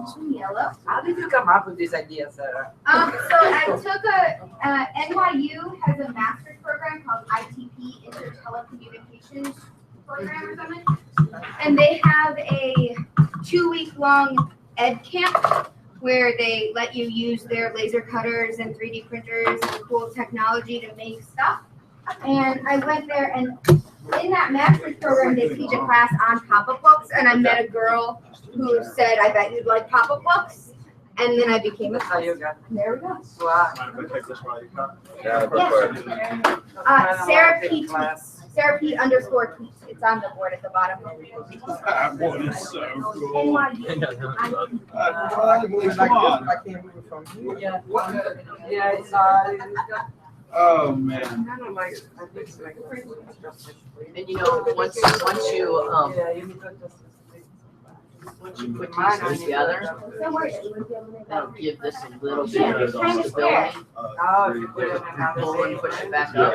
Some yellow. How did you come up with this idea, Sarah? So I took NYU has a master's program called ITP, Intertelecommunications Program or something. And they have a 2-week-long ed camp where they let you use their laser cutters and 3D printers and cool technology to make stuff. And I went there, and in that master's program, they teach a class on pop-up books, and I met a girl who said, I bet you'd like pop-up books. And then I became a That's how you got. There we go. Wow. Mind if I take this while you cut? Yeah, go for it. Sarah Peach. Sarah Pete _Pete. It's on the board at the bottom. That one is so cool. NYU. Come on. I can't move from here. Yeah, it's Oh, man. kind of like, I think it's like. And you know, once you, Yeah, you need to just. once you put these two together, Don't worry, we wouldn't be able to make that'll that. give this a little bit Yeah, of it's kind of square. stability. Oh, if you put it in another Pull and way. push it back Yeah, up.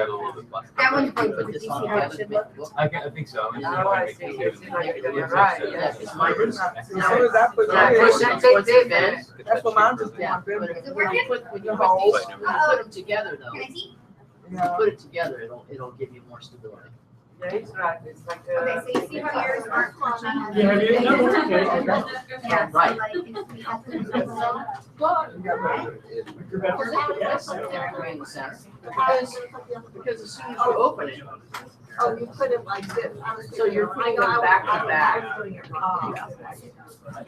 That one's going to Put be this see all how it together to should make look. it look. I think so. Oh, I see. It seems like you're right, Yeah, yeah. because mine is. As soon as I put Yeah, it push in, it towards the bend. that's what mine just Yeah, doing. but Is it when you working? put, when you put these, when you put them together though, Can I when see? you Yeah. put it together, it'll give you more stability. Yeah, he's right. It's like. Okay, so you see how yours aren't clumping? Yeah, yeah, no, it's okay. Yeah, so Right. like, if we have to do There, right in the center. Because as soon as you open it, Oh, you put it like this. so you're putting them back to back. Oh.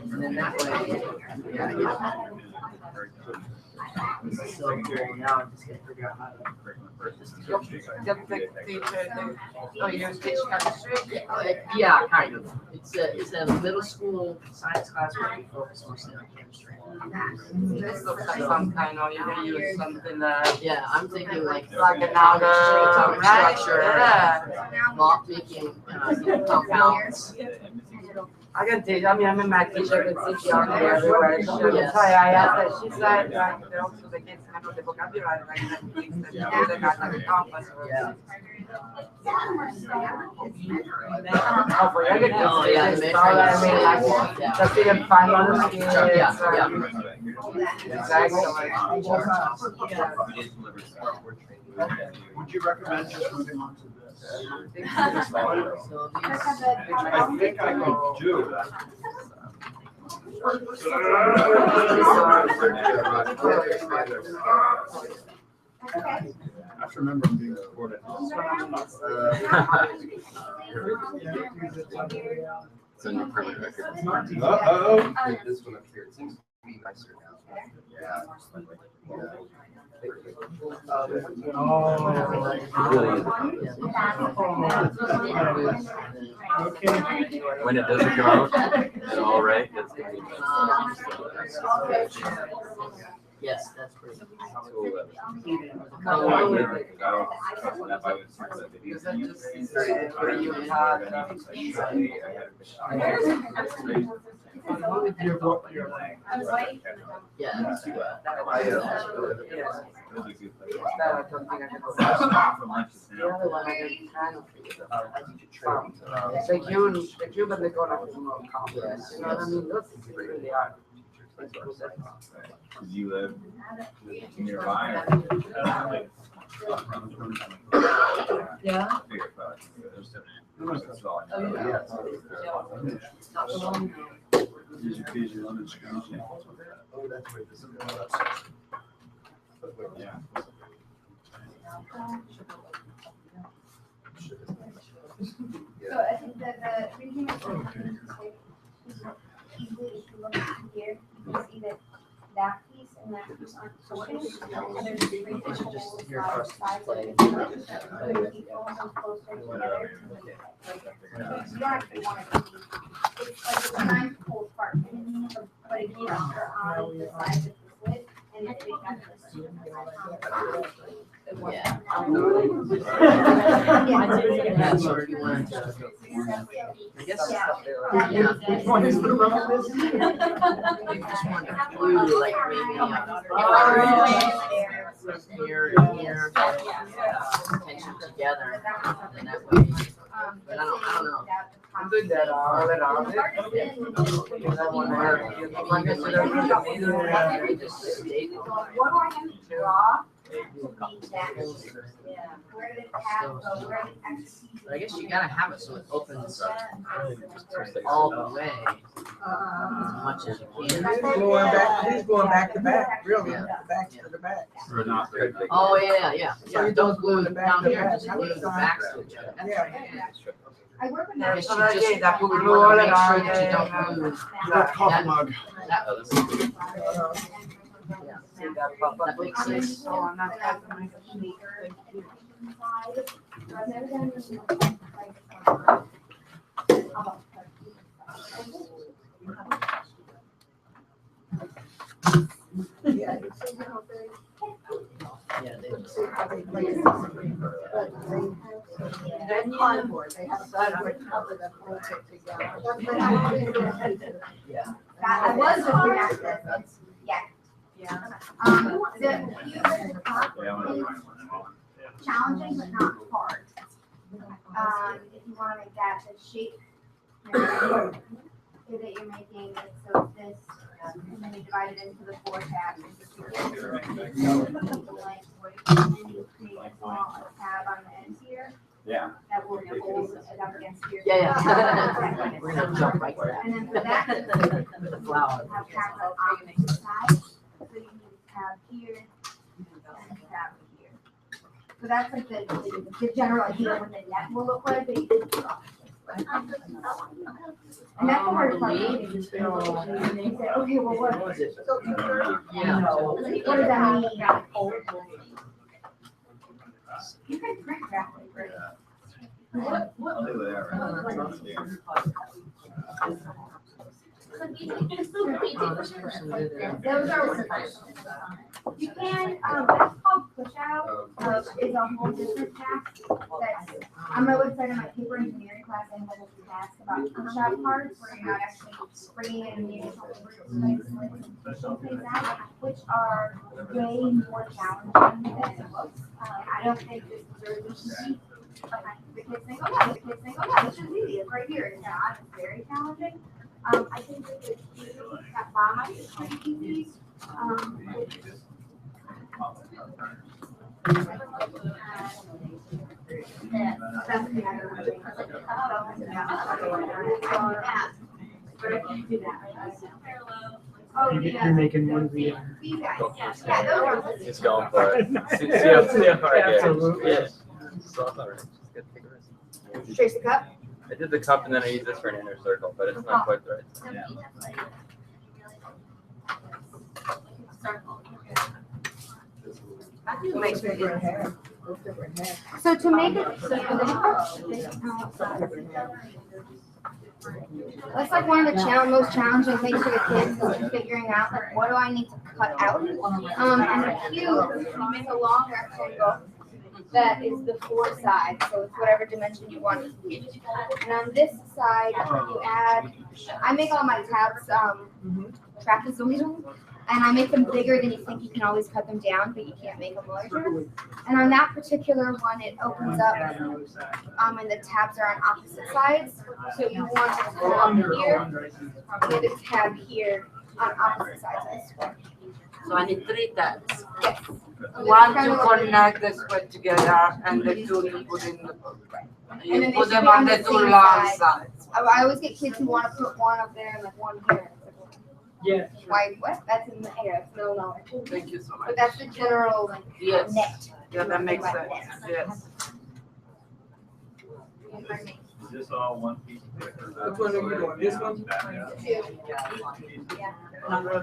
And then that way, yeah, yeah. This is so cool. Now I'm just gonna figure out how to put this together. Oh, you're teaching chemistry? Yeah, kind of. It's a middle school science class where we focus mostly on chemistry. This looks like some kind of, you're gonna use something, Yeah, I'm thinking like like another, atomic right? structure, Yeah. making compounds. I can teach, I mean, I'm a math teacher, I can teach you on everywhere. She'll Yes. tell you, I asked her, she said, like, they're also the kids have the vocabulary, like, that things that you do, they got like a compass or. Yeah. Oh, for younger kids, Oh, they yeah, just the start, I mean, like, measuring, yeah. just even find on the kids. Yeah, Exactly. Would you recommend just moving on to this? So these, I think I could do that. Okay. I have to remember I'm being recorded. It's in your permanent record. Uh-oh. This one up here, it seems to be nicer now. Yeah. When it doesn't come out, it's all right. It's gonna be yes, that's pretty. cool. Yeah. that's too bad. The other one, I kind of figured out. The Cuban, they're gonna have more confidence, you know what I mean? Those things really are. You live nearby. Yeah. Easy peasy lemon squeezy. Yeah. So I think that the reason it's so easily, if you look here, you can see that that piece and that piece aren't sorted. And there's three different sides of it. So keep almost closer together. You don't actually want it to be, it's like it's trying to pull apart, but if you are on the sides of the slit, and if you have this. Yeah. Yeah. Yeah, so if you wanted to, I guess, Yeah. yeah. Which one is the rubber? If you just want to glue like maybe here and here, tension together, and that way. But I don't know. I'm doing that all around it. Because I want to have, like I said, I really don't need it. Just stay. What do I have to draw? But I guess you gotta have it so it opens all the way as much as you can. He's going back to back, really, Yeah. back to the back. Or not very big. Oh, yeah. So you Don't don't glue glue it the down back here, to just back. glue the backs to each other. Yeah. I work with I that. guess So you just, again, that you will glue wanna all make sure around that you don't and, glue That coffee mug. that. See that pop up? That makes sense. Oh, I'm not cutting my- I've never done this, like, Yeah, you see how they, Yeah, they see how they play it. But they have cardboard, they have cardboard cover that holds it together. That's what I did. yeah. I was looking at this, yeah. The cube at the top is challenging but not hard. If you want to make that the shape that you're making, it so this, and then you divide it into the 4 tabs. And you create a small tab on the end here. Yeah. That will hold it up against here. Yeah. We're gonna jump right to that. And then for that, The flower. have tabs on opposite sides. So you need a tab here and a tab here. So that's like the general idea of what the net will look like, but you can do it off. And that's the hardest part. You say, okay, well, what What is it? So you learn. Yeah. does that mean? You can print that way, right? Those are, you can, that's called push out, is a whole different task. That's, on my website, in my paper engineering class, I have a task about push out parts, where you're not actually bringing in the additional things like that, which are way more challenging than it looks. I don't think this is very easy. The kids think, oh yeah, this is easy, it's right here. It's not, it's very challenging. I think that the that bomb is pretty easy. That's the other thing. Oh, You're making one of the. These guys. Yeah, those are. Just going for it. See how far I get. Absolutely. Yeah. So that's all right. Just gotta take a risk. Trace the cup. I did the cup and then I used this for an inner circle, but it's not quite the right size. Makes different hair. Different hair. So to make it, that's like one of the most challenging things for the kids is figuring out, like, what do I need to cut out? And the cube, you make a long rectangle that is the 4 sides, so it's whatever dimension you want it to be. And on this side, you add, I make all my tabs trapezoidal, and I make them bigger than you think. You can always cut them down, but you can't make them larger. And on that particular one, it opens up, and the tabs are on opposite sides. So you want a tab here, and a tab here on opposite sides of the square. So I need 3 tabs. Yes. One to connect the square together and the 2 you put in the. And then You they put should them be on on the the 2 same long side. sides. I always get kids who want to put one up there and like one here. Yeah. Why? What? That's in the air. That's no knowledge. Thank you so much. But that's the general like Yes. net. Yeah, that makes sense. Yes. Is this all one piece of paper? Which one are you doing? This one? Two. Yeah.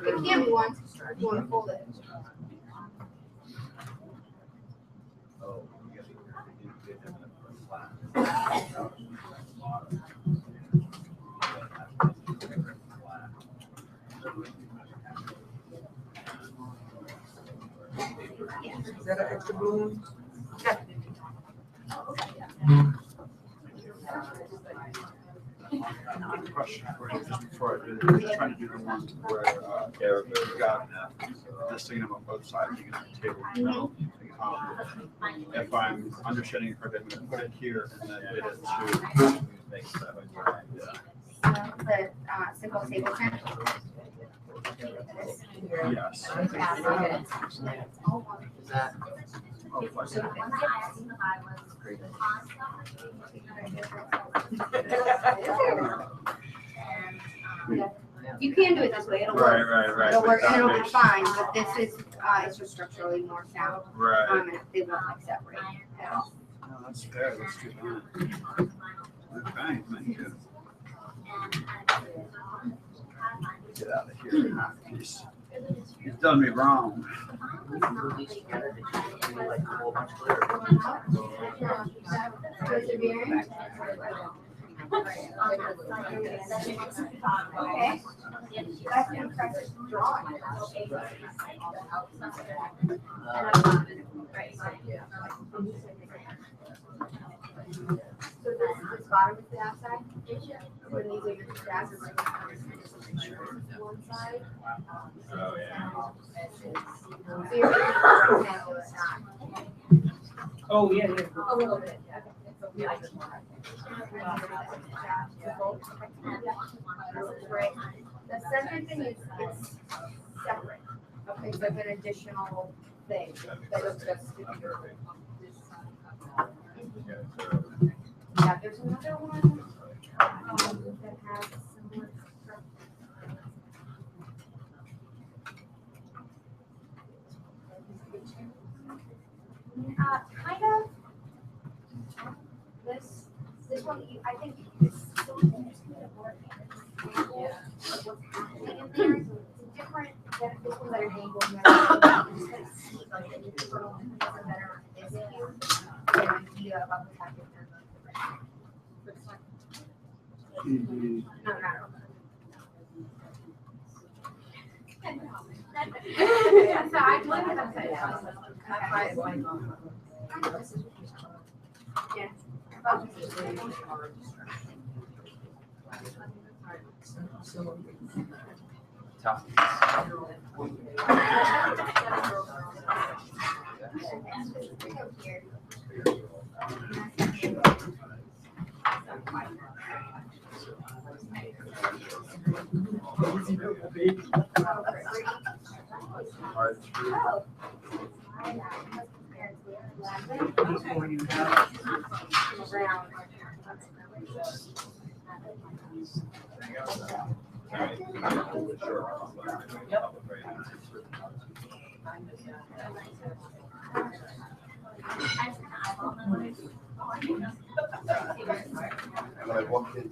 It can be one. If you want to fold it. Is that an extra balloon? Question for you, just before I do this, I'm trying to do the one where you got this thing on both sides, you can have a table in the middle. If I'm understanding it correctly, I'm gonna put it here and then hit it to make stuff. The simple table print. Yes. Is that? You can do it this way. It'll Right, work. right, right. It'll work and it'll be Makes- fine. But this is it's just structurally more sound. Right. And they won't like separate at all. No, that's fair, let's do that. Okay, thank you. Get out of here, piece. You've done me wrong. glue these together, they should be like a whole bunch of glitter. Persevering. Okay. That's impressive drawing. So this bottom is the outside? When these are your grasses, like one side. Oh, yeah. So you're making a rectangle, it's not. Oh, yeah, yeah. A little bit, yeah. Right. The center thing is, it's separate. Okay, it's like an additional thing that is just. Yeah, there's another one, that has similar structure. Kind of. This one, I think it's still interesting to work in. Yeah. What's happening in there, so it's different than this one that are angled. Just kind of see like the internal pieces that are in this view. Get an idea about what's happening there. No, not so I look at upside down. Yeah. Tough. When I walked in,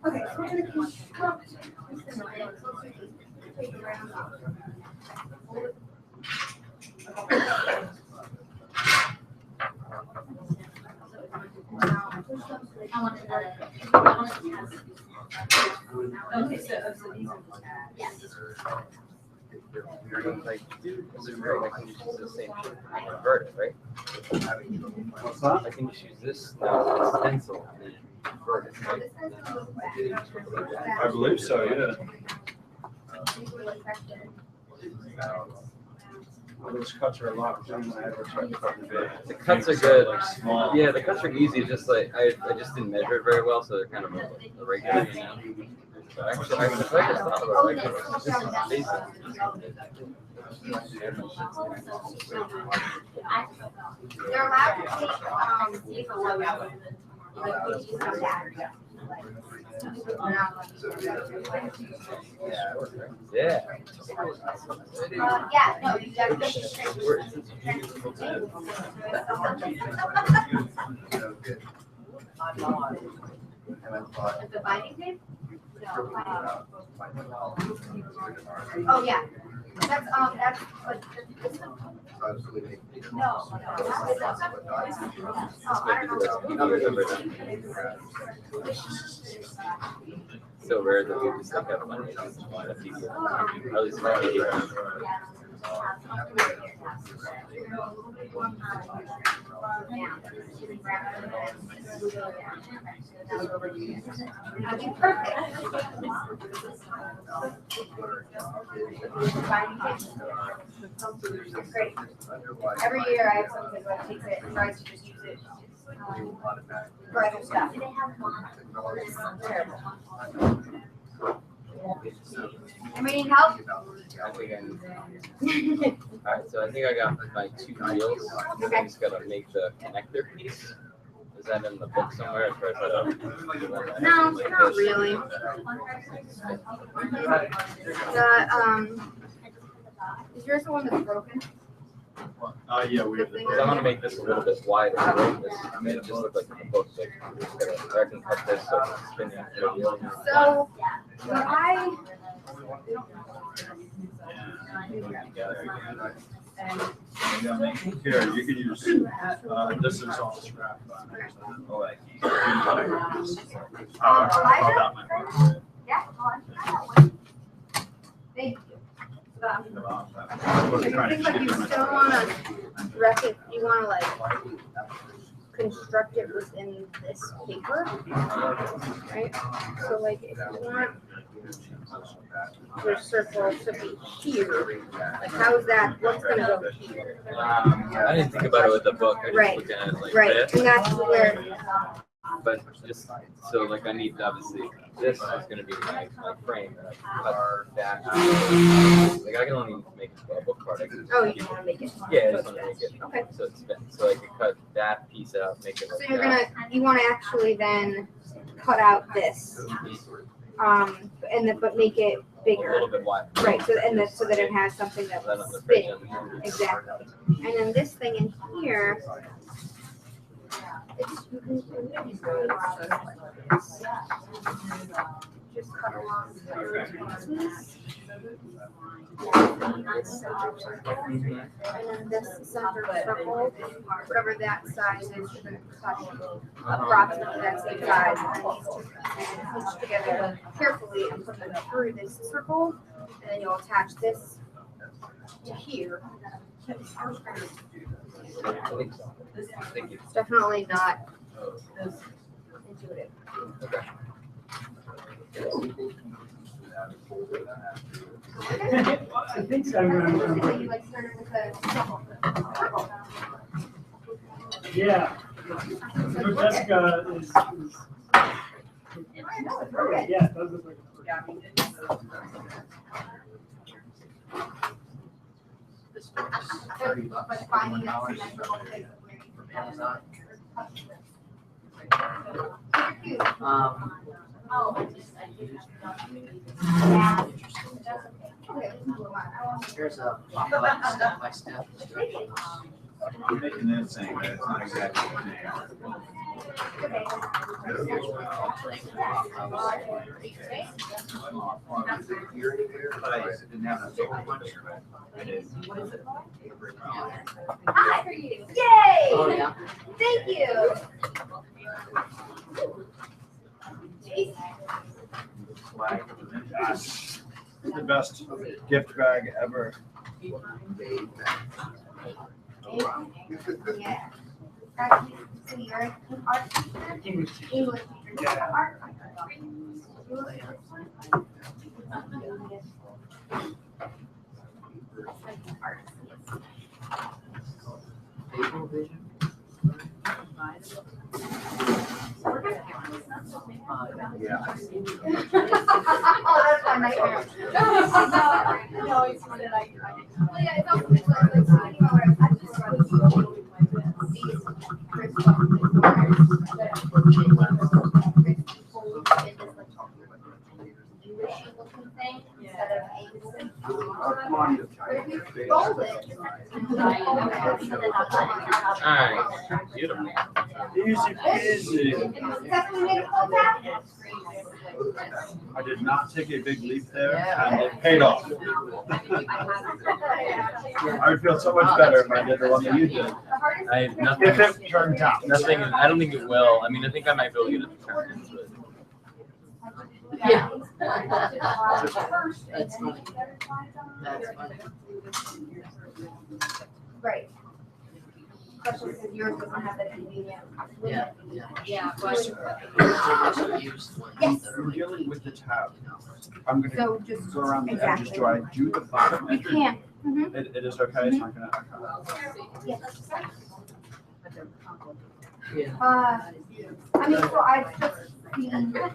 Okay, so we're gonna construct this scenario. So let's take it around. Okay, so these are. Yes. Like, dude, this is great. I can just use the same shit and convert it, right? What's that? I can just use this now as a stencil and convert it, right? I believe so, yeah. Well, those cuts are a lot better than I ever tried to cut the big. The cuts are good. Like small. Yeah, the cuts are easy. Just like I just didn't measure it very well, so they're kind of irregular, you know. But actually, I just thought about it. This is basic. They're allowed to take, Yeah. yeah, no, you gotta make it and I thought, the binding tape? Oh, yeah. That's, but this one. I was really making. No, I don't remember that. So rare that we just look at one of people, or at least my Great. Every year I have something that takes it and tries to just use it for other stuff. Terrible. Anybody need help? I think I need. Alright, so I think I got my 2 wheels. I just gotta make the connector piece. Is that in the book somewhere? Or try to- No, not really. Is yours the one that's broken? Yeah, we have the. Because I want to make this a little bit wider. Right? This made it just look like a book. Like, I can cut this so it's spinning. So what Here, you can use, this is all scrap. Yeah. Thank you. So you think like you still wanna you wanna like construct it within this paper, right? So like if you want your circle to be here, like how is that? What's gonna go here? I didn't think about it with the book. I just Right. looked at it like Right, this. and that's where. But just so like I need obviously this is gonna be my frame and I cut that. Like I can only make a book card. I can Oh, you just wanna make it. yeah, I just want to make it. Okay. So it's so I can cut that piece out, make it So like you're that. you wanna actually then cut out this, and then but make it A bigger. little bit wide. Right, so so that it has something that Then will on the spin. fridge. Exactly. And then this thing in here, it's, you can just cut along the pieces. And then this center circle, whatever that size is, you're gonna cut approximately that same size. And then these two pieces pinch together carefully and put them through this circle. And then you'll attach this to here. I think so. Thank you. It's definitely not intuitive. Okay. I think so. So you like started with the circle. Yeah. So Jessica is yeah, it does look like This book is But finding that symmetrical place where you from Amazon. Here's a step-by-step instructions. I'm making that same, but it's not exactly the same. Here's where I'll play with But I didn't have that. I did. Hi. Yay! Oh, yeah. Thank you. Gosh, the best gift bag ever. Yeah. So you're an art teacher? English teacher. English teacher. Yeah. Art. Visual vision. Yeah. Oh, that's my nightmare. No, it's one that I. Well, yeah, it's also like thinking about where I just thing instead of Alright, beautiful. Easy peasy. I did not take a big leap there, and it paid off. I would feel so much better if I did the one that you did. I have nothing. If it turned out. Nothing. I don't think it will. I mean, I think I might be able to get it to turn into it. Yeah. That's funny. That's funny. Right. Especially because yours doesn't have that convenient. Yeah, yeah. Yeah, but. Used ones Yes. that are I'm like, dealing with the tab. I'm gonna So just go around the edges. exactly. Do I do the bottom You edge? can't. Mhm. It is okay, it's not gonna, yeah. I mean, so I've just seen. And then I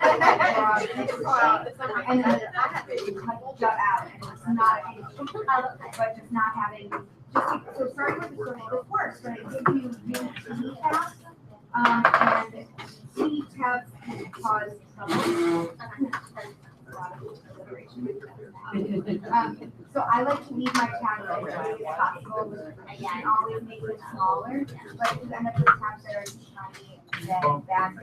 got out and it's not an issue, but just not having, so starting with the circle, this works, right? It gives you unique tabs, and unique tabs can cause trouble. So I like to leave my tabs as big as possible. Again, always make it smaller, but if you end up with tabs that are too tiny, then that's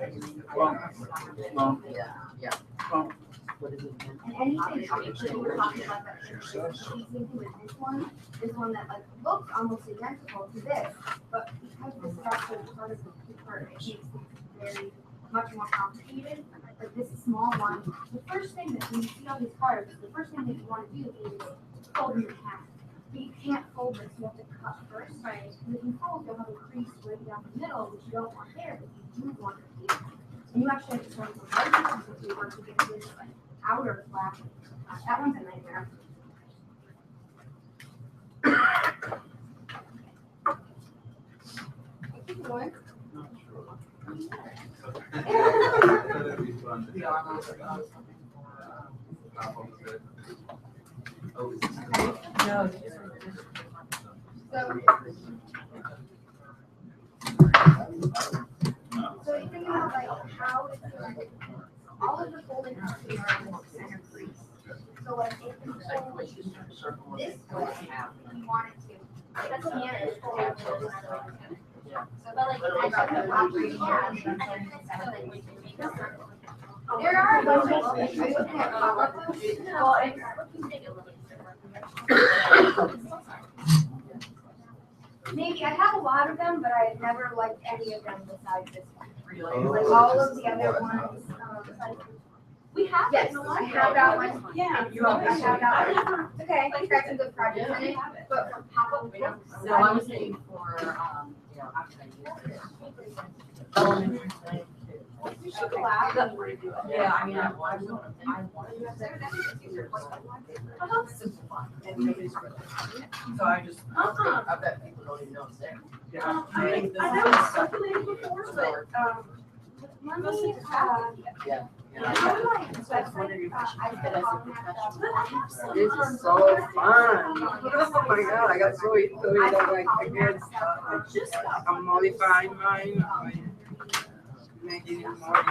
What is it again? and anything else that we're talking about that is easy with this one that like looks almost identical to this, but because this is also part of the paper, it makes it very much more complicated. Like this small one, the first thing that when you see all these cards, the first thing that you want to do is fold them in half. But you can't fold this, you have to cut first. Right. Because if you fold, you'll have a crease right down the middle, which you don't want there, but you do want it here. And you actually have to turn some larger pieces of paper to get this like outer flap. That one's a nightmare. Keep going. So you think about like how all of the folding pieces are in the center crease. So like if you fold this way, if you wanted to, that's a managed fold. So but like there are a bunch of, are you looking at pop-up books? Well, maybe I have a lot of them, but I've never liked any of them besides this one. Like all of the other ones, we have. Yes, I have that one. Yeah. I have that one. Okay, I got some good projects in it, but for pop-up books. No, I was thinking for, after I use it. Elementary thing. You should go out and redo it. Yeah, I mean, I want to do it. Simplify. So I just, I bet people don't even know it's there. I know it's circulated before, but, Let me, Yeah. This is so fun. Oh my god, I got so into it. I'm like, I'm modifying mine. I'm making it more.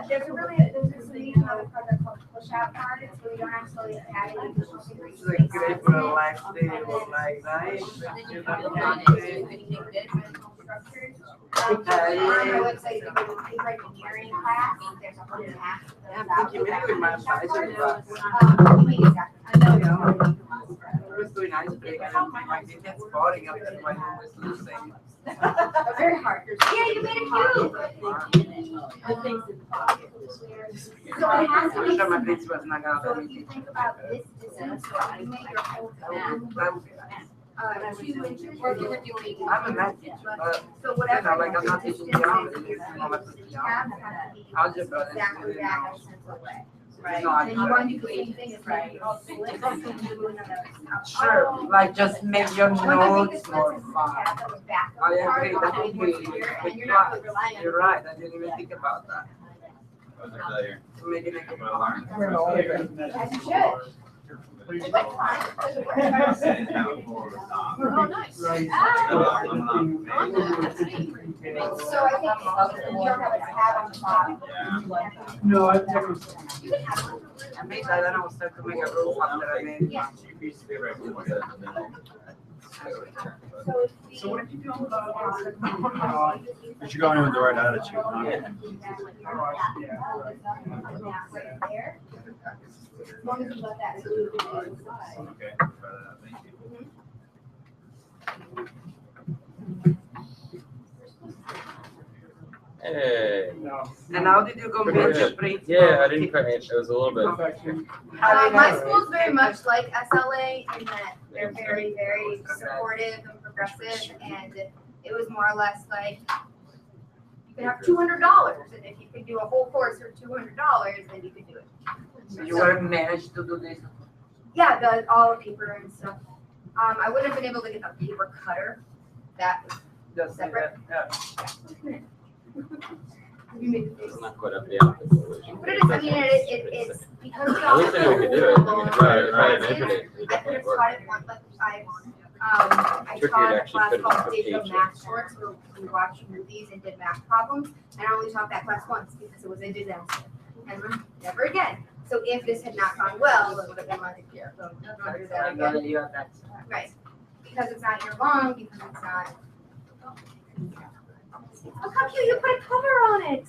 there's another project called Push Out Card. It's where you don't actually add any additional figures. It's like great for a life table, like nice. You On my website, you can do like engineering class. There's a whole map. I'm thinking maybe with my advisor class. I know. I was doing ice break and then my kid gets boring after my home is losing. Very hard. Yeah, you made a cube. So it has to I'm be. sure my principal's not So gonna let if me. you think about this distance, so you make your whole map, That would be nice. 2 inches, or you were doing. I'm a math teacher, but So whatever. you know, like I'm not teaching geometry, it's not like Tabs geometry. have to be Algebra is exactly really that not. distance away. Right. And you want to do the same thing as right. Sure, like just make your notes more fun. I agree, that would be, And you're not really relying on. you're right, I didn't even think about that. Familiar. Making it. As you should. It went fine. Oh, nice. So I think you don't have a tab on the bottom. No, I've never. You can have one. I made that and I was starting to make a roof after I made. Yeah. So what did you do about? But you're going in with the right attitude, huh? There. As long as you let that move inside. Okay, thank you. Hey. And how did you convince your principal? Yeah, I didn't quite, it was a little bit. My school's very much like SLA in that they're very, very supportive and progressive, and it was more or less like you could have $200, and if you could do a whole course for $200, then you could do it. You were managed to do this. Yeah, all the paper and stuff. I wouldn't have been able to get the paper cutter. That was Just like separate. that, yeah. You made the face. It's not quite up the opposite. But it is, I mean, it's because we At all least I knew we could do it. We could try it, I measure it. It could have definitely worked. taught it one, but I Tricky, taught it a actually class couldn't called put digital pages. math shorts where we watched movies and did math problems. And I only taught that class once because it was a disaster. And never again. So if this had not gone well, it would have been like, yeah, under that again. You have that. Right. Because it's not year long, because it's not. Look how cute, you put a cover on it.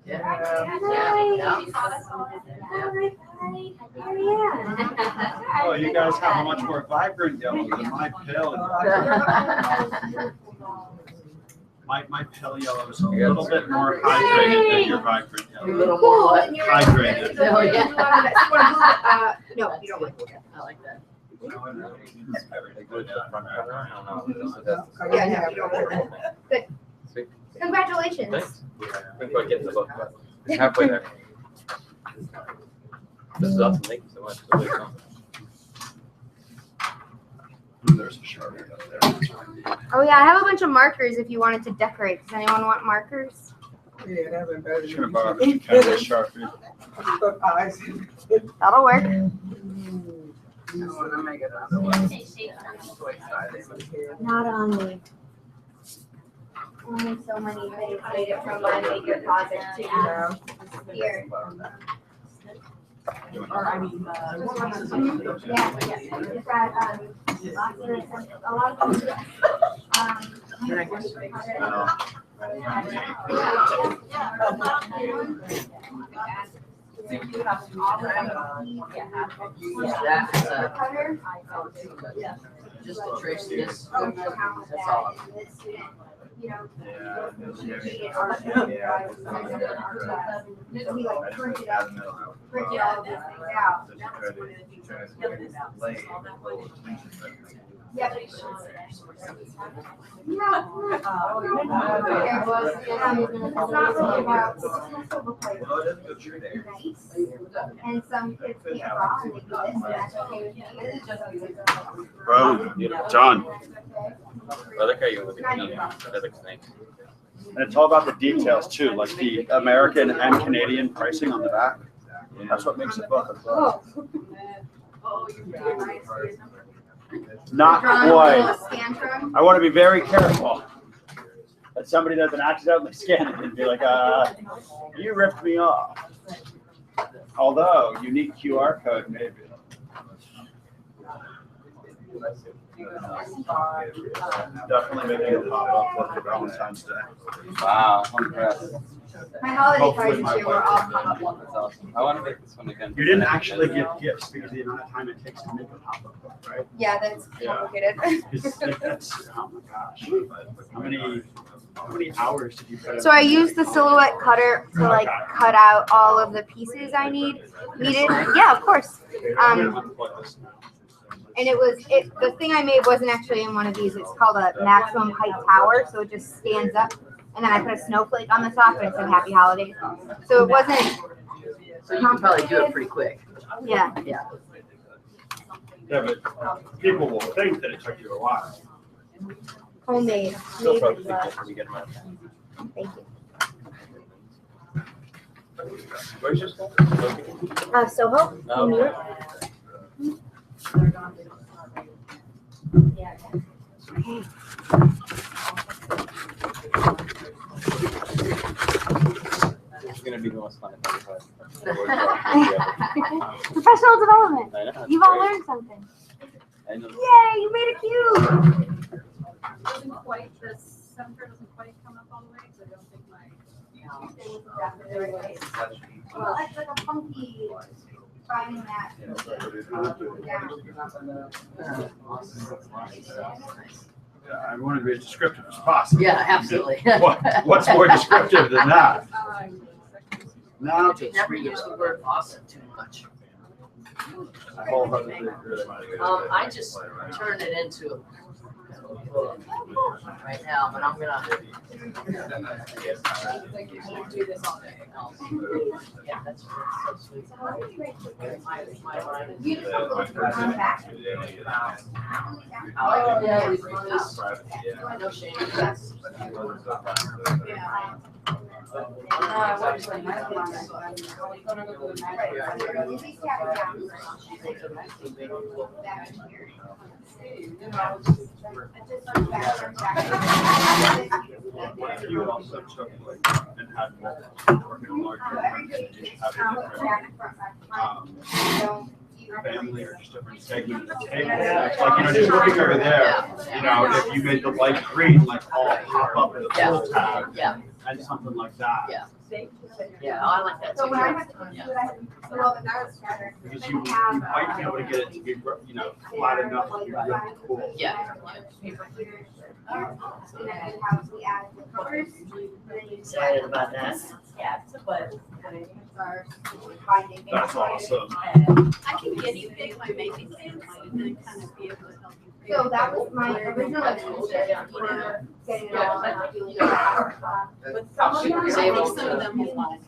Yeah. Oh, you guys have a much more vibrant yellow than my pale yellow. My pale yellow is a little bit more hydrated than your vibrant A yellow. little more what? Hydrated. Oh, yeah. No, you don't want to. I like that. Yeah, no, you don't want that. Good. Sweet. Congratulations. Thanks. We're going to get in the book. We're halfway there. This is awesome. Thank you so much. Really fun. There's a Sharpie up there. Oh yeah, I have a bunch of markers if you wanted to decorate. Does anyone want markers? Yeah, that'd be better. Just gonna borrow Mr. Kennedy's Sharpie. That'll work. I want to make it another one. I'm so excited. Not on me. Only so many things made it from my maker closet to here. Or I mean, Yeah, we've got a lot of things. Just to trace this. Oh, no, how much That's that all. is, and this student, you know, Yeah. he like printed all these things out. Yep. Yeah. It's not really about, it's nice. And some kids can't draw and they do this, and that's okay with me. Bro, John. I like how you look at me. That looks nice. And it's all about the details too, like the American and Canadian pricing on the back. That's what makes it book as well. oh, you're very nice. Not Drawing a quite. little scantron. I want to be very careful that somebody doesn't accidentally scan it and be like, you ripped me off. Although, unique QR code, maybe. Definitely making it pop up for Valentine's Day. Wow, I'm impressed. My holiday Hopefully cards my this year were all pop-up ones. That's awesome. I want to make this one again. You didn't actually give gifts because of the amount of time it takes to make a pop-up book, right? Yeah, that's Yeah. complicated. Because that's, oh my gosh. How many hours did you put in? So I used the silhouette cutter to like cut out all of the pieces I needed. Yeah, of course. And the thing I made wasn't actually in one of these. It's called a maximum height tower, so it just stands up. And then I put a snowflake on the top, and it said Happy Holidays. So it wasn't. So you can probably do it pretty quick. Yeah. Yeah. Yeah, but people will think that it took you a while. Homemade. Still Made probably with think love. that's pretty good amount. Thank you. Where's your school? Soho, No. New York. It's gonna be the most fun I've ever had. Professional development. I know, it's You've all great. learned something. I know. Yay, you made a cube. Doesn't quite, the center doesn't quite come up all the way, because I don't think my. Well, it's like a funky finding that. Yeah, I want to be as descriptive as possible. Yeah, absolutely. What's more descriptive than that? Now, You never use the word awesome too much. I wholeheartedly agree. I just turned it into right now, but I'm gonna. Do this all day. Yeah, that's so sweet. My line is. You just have to look for on back. Oh, yeah, we do this. No shame. What if you also took like and had multiple working a larger group and you have family or just different segments of the table? Like, just looking over there, if you made the light green, like all pop up in the full tab. Yeah. And something like that. Yeah. Yeah, I like that So too. when I have to Yeah. do it, well, but that was better. Because you might be able to get it to be, flat enough to be really cool. Yeah. And then you have the added colors. Excited about that. Yeah, but. That's awesome. I can get you big by making things and then kind of be able to help you. So that was my original intention for getting it all. But some of them will want to.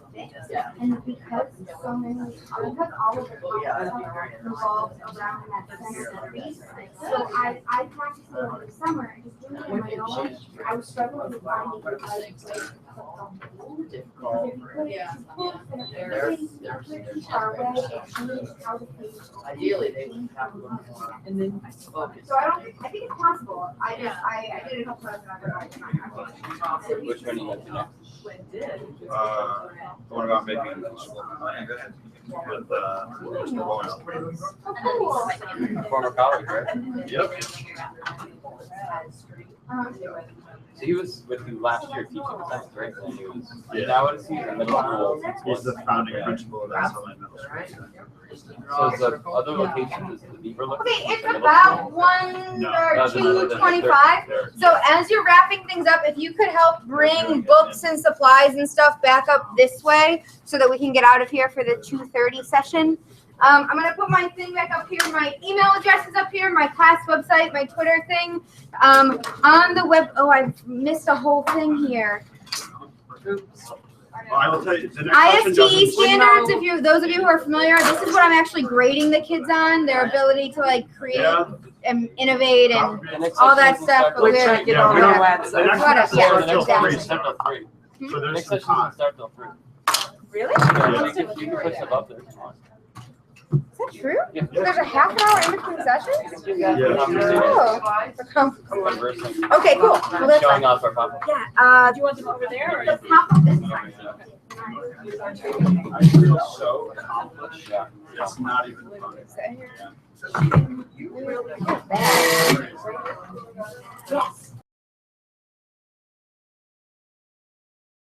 Yeah. And because so many, because all of the content revolves around that center piece, so I practiced it over the summer and just doing it on my own. I was struggling with finding the right place. Yeah. Ideally, they would have a little more And then. focus. So I think it's possible. I did a couple times and I forgot. Which one do you have to next? The one about making it useful. With, Oh, cool. Former college, right? Yep. So he was with you last year teaching science, right? And he was, Yeah. now what is he, in middle school? He's the founding principal of SLA Middle School. So is the other location is the Beaver location? Okay, it's about 1 or 2:25. So as you're wrapping things up, if you could help bring books and supplies and stuff back up this way so that we can get out of here for the 2:30 session. I'm gonna put my thing back up here. My email address is up here, my class website, my Twitter thing. On the web, oh, I missed a whole thing here. Well, I will tell you, the next question ISTE doesn't. standards, if you, those of you who are familiar, this is what I'm actually grading the kids on, their ability to like create and innovate and The next all session that doesn't stuff. start But till- we're, Yeah, we don't- whatever. the next Whatever, one yeah, doesn't The start next till session three. doesn't start till 3. So The there's next some session doesn't time. start till 3. Really? Yeah, you can push them up there if you want. Is that true? Yeah. There's a half an hour in between sessions? Yeah. Oh. Conversing. Okay, cool. Well, that's Showing fine. off our pop. Yeah, Do you want them over there or? let's hop on this side. I feel so accomplished. Yeah. It's not even funny. Sit here. Bad.